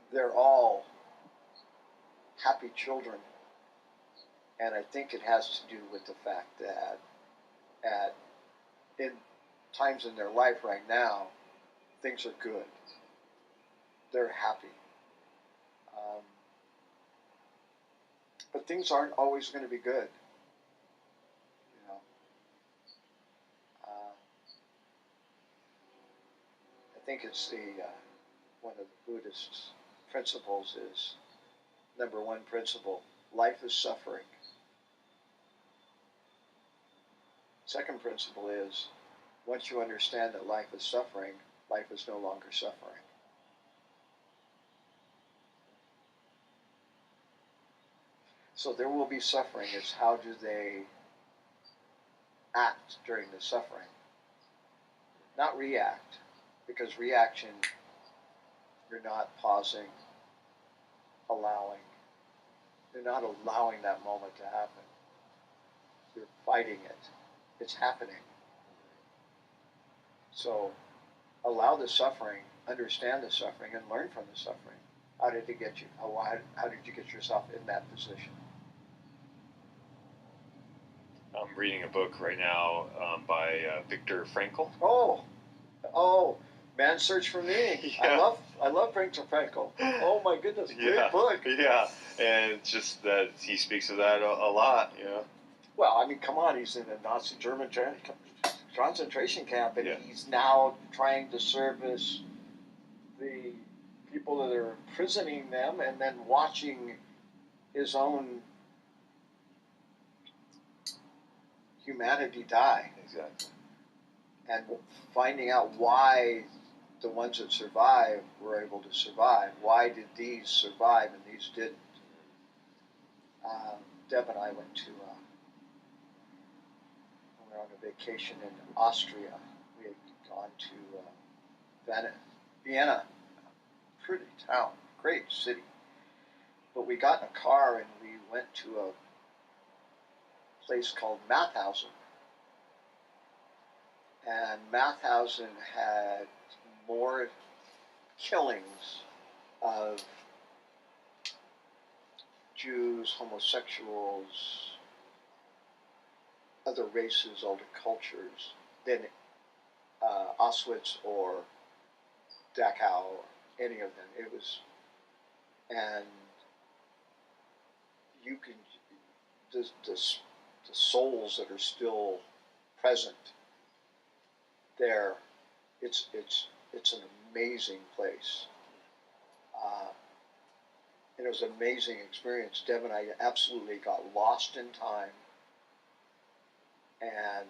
[SPEAKER 2] They're all happy children, and I think it has to do with the fact that in times in their life right now, things are good. They're happy. But things aren't always going to be good. You know, I think it's one of the Buddhist principles is number one principle: life is suffering. Second principle is, once you understand that life is suffering, life is no longer suffering. So there will be suffering. It's how do they act during the suffering, not react, because reaction, you're not pausing, allowing. You're not allowing that moment to happen. You're fighting it. It's happening. So allow the suffering, understand the suffering, and learn from the suffering. How did it get you? How did you get yourself in that position?
[SPEAKER 3] I'm reading a book right now by Viktor Frankl.
[SPEAKER 2] Oh, Man's Search for Meaning. Yeah. I love Viktor Frankl. Oh my goodness, great book.
[SPEAKER 3] Yeah, and it's just that he speaks of that a lot, you know.
[SPEAKER 2] Well, I mean, come on, he's in a Nazi German concentration camp, and he's now trying to service the people that are imprisoning them, and then watching his own humanity die.
[SPEAKER 3] Exactly.
[SPEAKER 2] And finding out why the ones that survived were able to survive. Why did these survive and these didn't? Deb and I went to, we were on a vacation in Austria. We had gone to Vienna, pretty town, great city. But we got in a car and we went to a place called Mauthausen. And Mauthausen had more killings of Jews, homosexuals, other races, other cultures than Auschwitz or Dachau or any of them. It was, and you can, the souls that are still present there, it's an amazing place. And it was an amazing experience. Deb and I absolutely got lost in time, and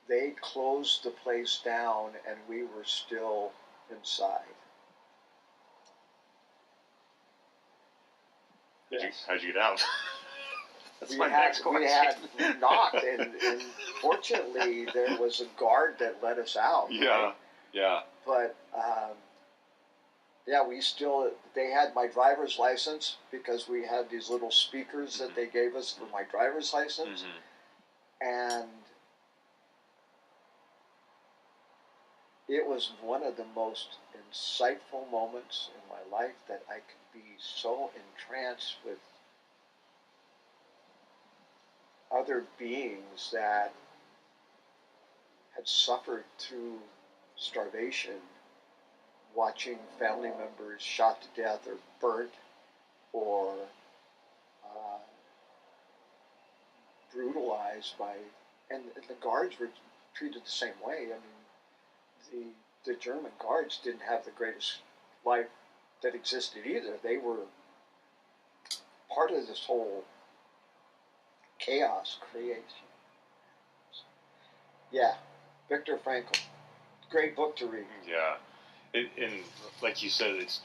[SPEAKER 2] they closed the place down, and we were still inside.
[SPEAKER 3] Yes. How'd you get out? That's my
[SPEAKER 2] next
[SPEAKER 3] question.
[SPEAKER 2] We had knocked, and fortunately there was a guard that let us out.
[SPEAKER 3] Yeah,
[SPEAKER 2] right?
[SPEAKER 3] Yeah.
[SPEAKER 2] But they had my driver's license because we had these little speakers that they gave us for my driver's license. And it was one of the most insightful moments in my life that I could be so entranced with other beings that had suffered through starvation, watching family members shot to death or burnt, or brutalized by, and the guards were treated the same way. I mean, the German guards didn't have the greatest life that existed either. They were part of this whole chaos creation. Yeah, Viktor Frankl, great book to read.
[SPEAKER 3] Yeah, and like you said, it's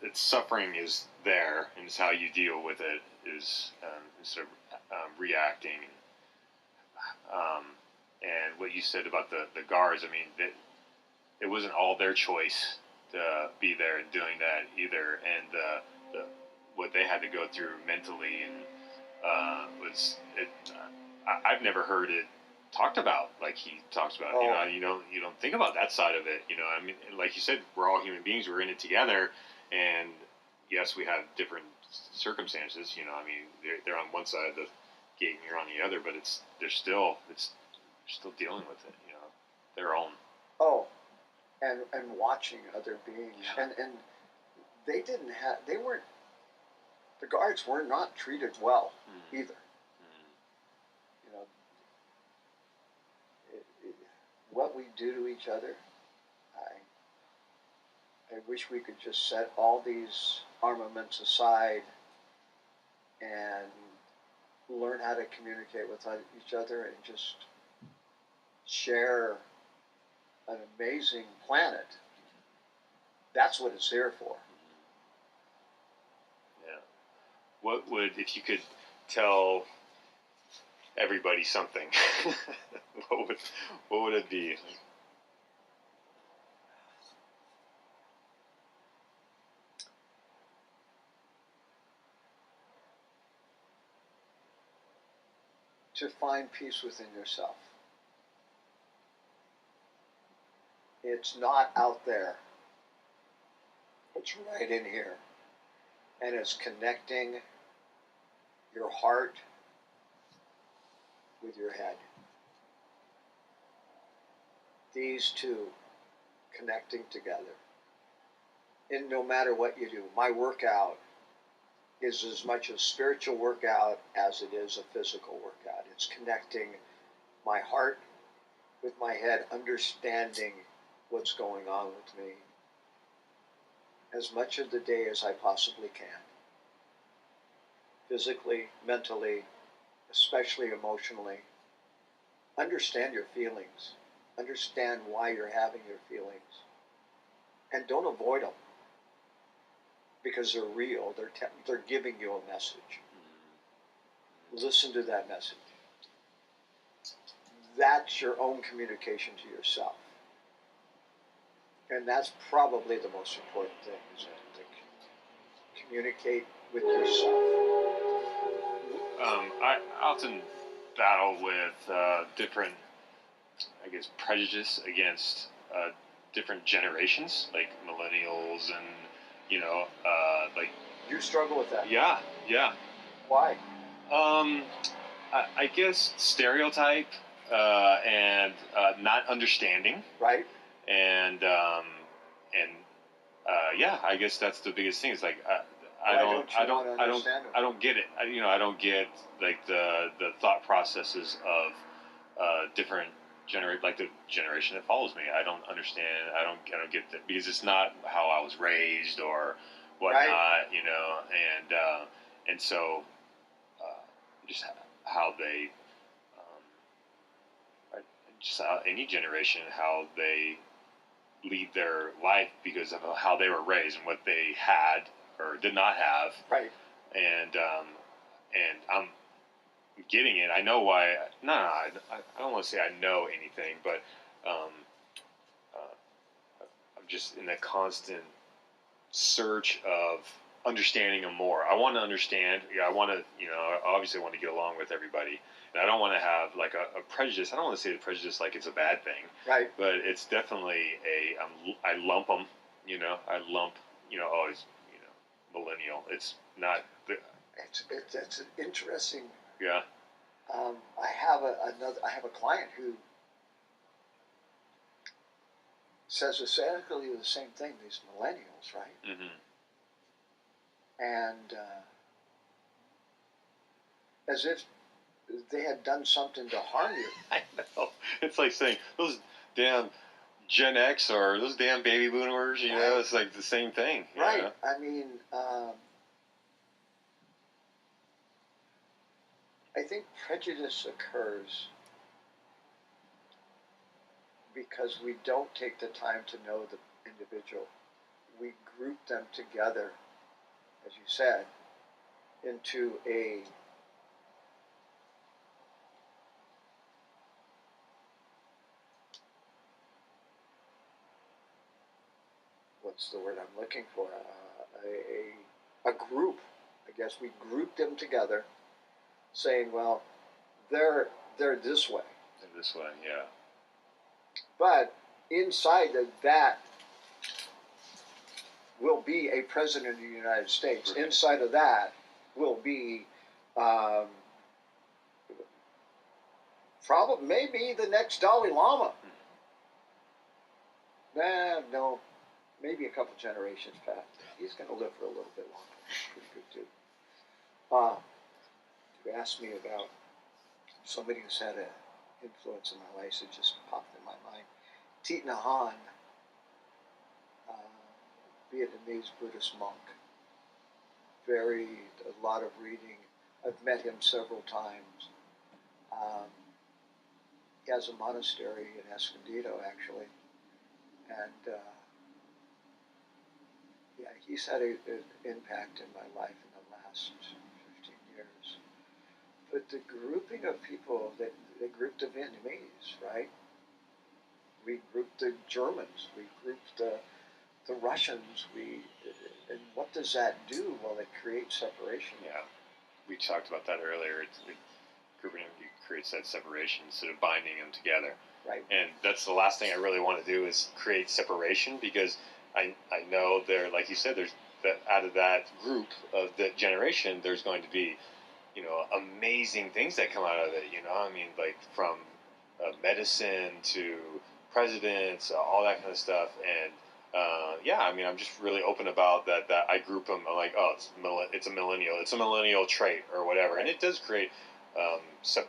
[SPEAKER 3] it's suffering is there, and it's how you deal with it is instead of reacting. And what you said about the guards, I mean, it wasn't all their choice to be there and doing that either, and the what they had to go through mentally and was it. I've never heard it talked about like he talks about.
[SPEAKER 2] Oh.
[SPEAKER 3] You don't think about that side of it. I mean, like you said, we're all human beings. We're in it together, and yes, we have different circumstances. I mean, they're on one side of the gate and you're on the other, but they're still dealing with it. Their own.
[SPEAKER 2] Oh, and watching other beings,
[SPEAKER 3] Yeah.
[SPEAKER 2] and the guards were not treated well either. What we do to each other, I wish we could just set all these armaments aside and learn how to communicate with each other and just share an amazing planet. That's what it's there for.
[SPEAKER 3] Yeah. What would, if you could tell everybody something, what would it be?
[SPEAKER 2] To find peace within yourself. It's not out there. It's right in here. And it's connecting your heart with your head. These two connecting together. And no matter what you do, my workout is as much a spiritual workout as it is a physical workout. It's connecting my heart with my head, understanding what's going on with me as much of the day as I possibly can. Physically, mentally, especially emotionally. Understand your feelings. Understand why you're having your feelings. And don't avoid them. Because they're real. They're giving you a message. Listen to that message. That's your own communication to yourself. And that's probably the most important thing, is to communicate with yourself.
[SPEAKER 3] I often battle with different, I guess, prejudice against different generations, like millennials and, like...
[SPEAKER 2] You struggle with that?
[SPEAKER 3] Yeah.
[SPEAKER 2] Why?
[SPEAKER 3] I guess stereotype and not understanding.
[SPEAKER 2] Right.
[SPEAKER 3] And yeah, I guess that's the biggest thing. It's like I don't get it. I don't get like the thought processes of different like the generation that follows me. I don't understand. I don't get that, because it's not how I was raised or whatnot.
[SPEAKER 2] Right.
[SPEAKER 3] And so just how they just how any generation, how they lead their life because of how they were raised and what they had or did not have.
[SPEAKER 2] Right.
[SPEAKER 3] And I'm getting it. I know why. I don't want to say I know anything, but I'm just in a constant search of understanding them more. I want to understand. I want to, obviously I want to get along with everybody. And I don't want to have like a prejudice. I don't want to say the prejudice like it's a bad thing.
[SPEAKER 2] Right.
[SPEAKER 3] But it's definitely I lump them. I lump. Oh, it's millennial. It's not.
[SPEAKER 2] It's an interesting.
[SPEAKER 3] Yeah.
[SPEAKER 2] I have a client who says exactly the same thing. These millennials, right?
[SPEAKER 3] Mm-hmm.
[SPEAKER 2] and as if they had done something to harm you.
[SPEAKER 3] I know. It's like saying those damn Gen X or those damn baby boomers, you know, it's like the same thing.
[SPEAKER 2] Right.
[SPEAKER 3] Know?
[SPEAKER 2] I mean, I think prejudice occurs because we don't take the time to know the individual. We group them together, as you said, into a what's the word I'm looking for? A group. I guess we group them together, saying, well, they're this way.
[SPEAKER 3] They're this way, yeah.
[SPEAKER 2] But inside of that will be a president of the United States. Right. Inside of that will be probably maybe the next Dalai Lama. No, maybe a couple generations past. He's going to live for a little bit longer. Pretty good dude. You asked me about somebody who's had an influence in my life, so it just popped in my mind. Thich Nhat Hanh, Vietnamese Buddhist monk. A lot of reading. I've met him several times. He has a monastery in Escondido, actually. And yeah, he's had an impact in my life in the last 15 years. But the grouping of people, they grouped the Vietnamese, right? We grouped the Germans. We grouped the Russians. And what does that do? Well, it creates separation.
[SPEAKER 3] Yeah, we talked about that earlier. Grouping them creates that separation instead of binding them together.
[SPEAKER 2] Right.
[SPEAKER 3] And that's the last thing I really want to do is create separation, because I know there, like you said, there's out of that group of that generation, there's going to be, you know, amazing things that come out of it. You know, I mean, like from medicine to presidents, all that kind of stuff. And yeah, I mean, I'm just really open about that. That I group them. I'm like, oh, it's a millennial trait or whatever, and it does create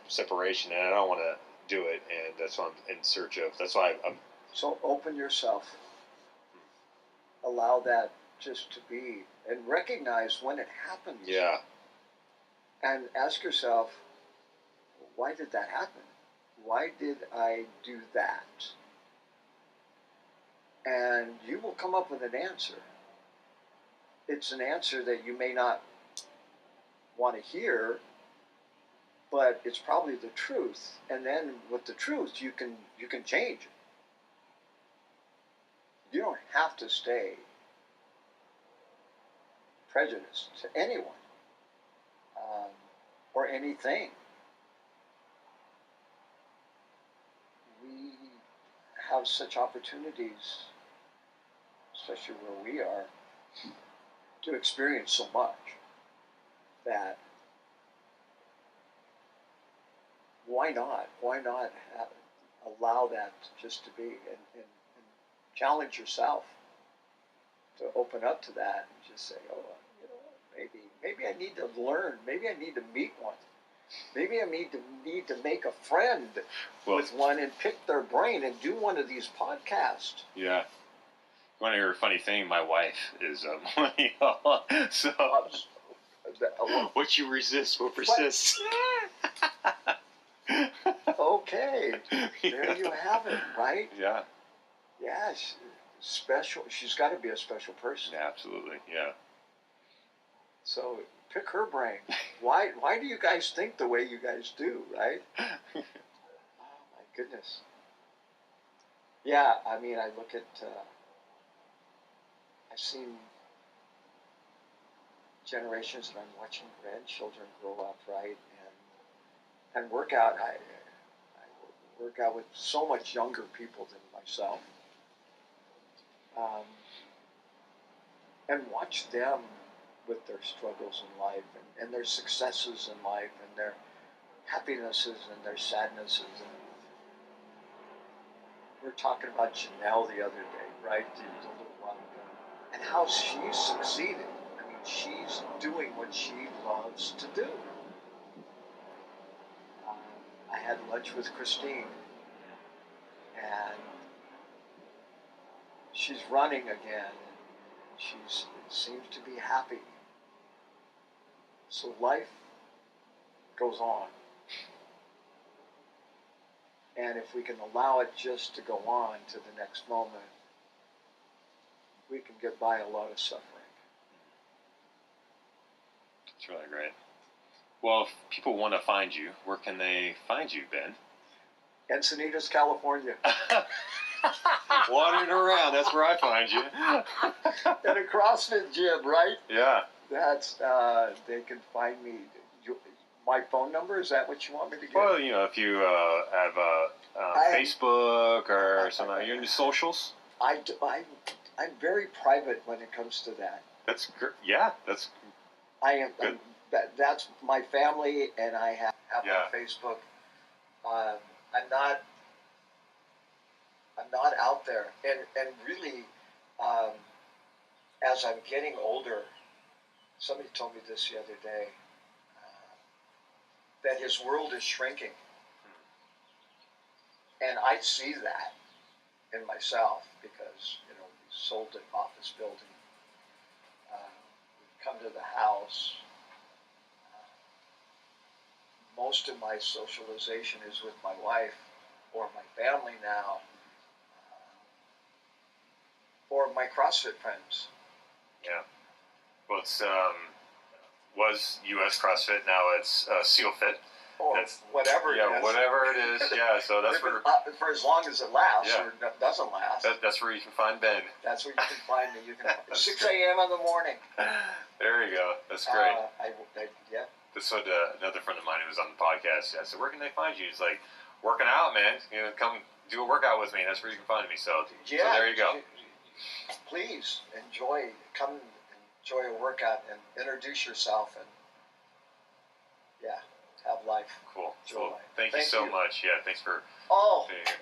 [SPEAKER 3] separation, and I don't want to do it, and that's what I'm in search of. That's why I'm.
[SPEAKER 2] So open yourself. Allow that just to be, and recognize when it happens.
[SPEAKER 3] Yeah.
[SPEAKER 2] And ask yourself, why did that happen? Why did I do that? And you will come up with an answer. It's an answer that you may not want to hear, but it's probably the truth. And then with the truth, you can change it. You don't have to stay prejudiced to anyone or anything. We have such opportunities, especially where we are, to experience so much that why not? Why not allow that just to be and challenge yourself to open up to that and just say, oh, you know what, maybe I need to learn. Maybe I need to meet one. Maybe I need to make a friend with one and pick their brain and do one of these podcasts.
[SPEAKER 3] Yeah. You want to hear a funny thing? My wife is a millennial. So what you resist will persist.
[SPEAKER 2] Okay. There you have it, right?
[SPEAKER 3] Yeah.
[SPEAKER 2] Yeah, special. She's got to be a special person.
[SPEAKER 3] Yeah, absolutely. Yeah.
[SPEAKER 2] So pick her brain. Why do you guys think the way you guys do, right? Oh my goodness. Yeah, I mean, I look at. I've seen generations, and I'm watching grandchildren grow up, right, and work out. I work out with so much younger people than myself. And watch them with their struggles in life and their successes in life and their happinesses and their sadnesses. And we were talking about Janelle the other day, right? A little while ago, and how she succeeded. I mean, she's doing what she loves to do. I had lunch with Christine, and she's running again. She seems to be happy. So life goes on. And if we can allow it just to go on to the next moment, we can get by a lot of suffering.
[SPEAKER 3] It's really great. Well, if people want to find you, where can they find you, Ben?
[SPEAKER 2] Encinitas, California.
[SPEAKER 3] Wandering around, that's where I find you.
[SPEAKER 2] At a CrossFit gym, right?
[SPEAKER 3] Yeah.
[SPEAKER 2] That's, they can find me. My phone number, is that what you want me to get?
[SPEAKER 3] Well, you know, if you have Facebook or something, you're into socials?
[SPEAKER 2] I'm very private when it comes to that.
[SPEAKER 3] That's great. Yeah, that's
[SPEAKER 2] I am.
[SPEAKER 3] good.
[SPEAKER 2] That's my family, and I have on Facebook. I'm not out there, and really, as I'm getting older, somebody told me this the other day, that his world is shrinking, and I see that in myself because we sold an office building. We've come to the house. Most of my socialization is with my wife or my family now, or my CrossFit friends.
[SPEAKER 3] Yeah. Well, it's was U.S. CrossFit. Now it's Seal Fit.
[SPEAKER 2] Or whatever.
[SPEAKER 3] Yeah,
[SPEAKER 2] it is.
[SPEAKER 3] whatever it is. Yeah. So that's where
[SPEAKER 2] for as long as it lasts,
[SPEAKER 3] Yeah.
[SPEAKER 2] or doesn't last.
[SPEAKER 3] that's where you can find Ben.
[SPEAKER 2] That's where you can find me. You can 6 a.m. in the morning.
[SPEAKER 3] There you go. That's great.
[SPEAKER 2] Yeah.
[SPEAKER 3] That's what another friend of mine who was on the podcast. I said, "Where can they find you?" He's like, "Working out, man. Come do a workout with me. That's where you can find me." So there you go.
[SPEAKER 2] Please come enjoy a workout and introduce yourself and have life.
[SPEAKER 3] Cool.
[SPEAKER 2] Enjoy
[SPEAKER 3] Well,
[SPEAKER 2] life.
[SPEAKER 3] thank you so much. Yeah, thanks for being here.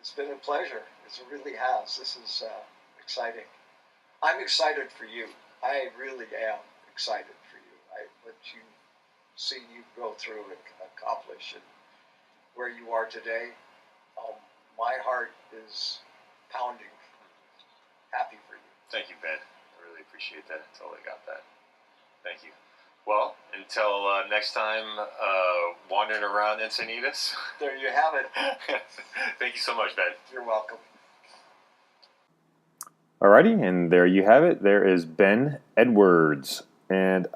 [SPEAKER 2] It's been a pleasure. It really has. This is exciting. I'm excited for you. I really am excited for you. What you've seen you go through and accomplish and where you are today, my heart is pounding. Happy for you.
[SPEAKER 3] Thank you, Ben. I really appreciate that. Totally got that. Thank you. Well, until next time, wandering around Encinitas.
[SPEAKER 2] There you have it.
[SPEAKER 3] Thank you so much, Ben.
[SPEAKER 2] You're welcome.
[SPEAKER 1] Alrighty, and there you have it. There is Ben Edwards. And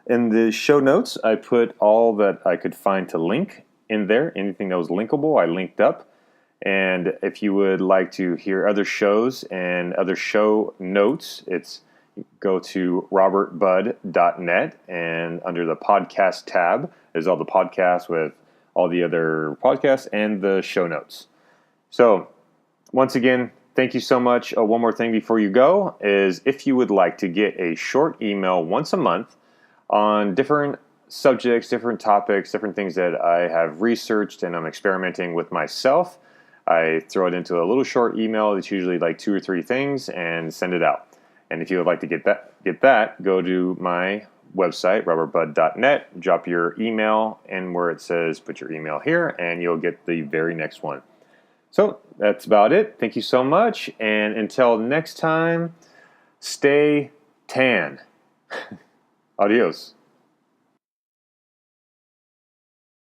[SPEAKER 1] in the show notes, I put all that I could find to link in there. Anything that was linkable, I linked up. And if you would like to hear other shows and other show notes, go to robertbudd.net, and under the podcast tab is all the podcasts with all the other podcasts and the show notes. So once again, thank you so much. One more thing before you go is if you would like to get a short email once a month on different subjects, different topics, different things that I have researched and I'm experimenting with myself, I throw it into a little short email. It's usually like 2 or 3 things and send it out. And if you would like to get that, go to my website, robertbudd.net, drop your email in where it says put your email here, and you'll get the very next one. So that's about it. Thank you so much. And until next time, stay tan. Adios.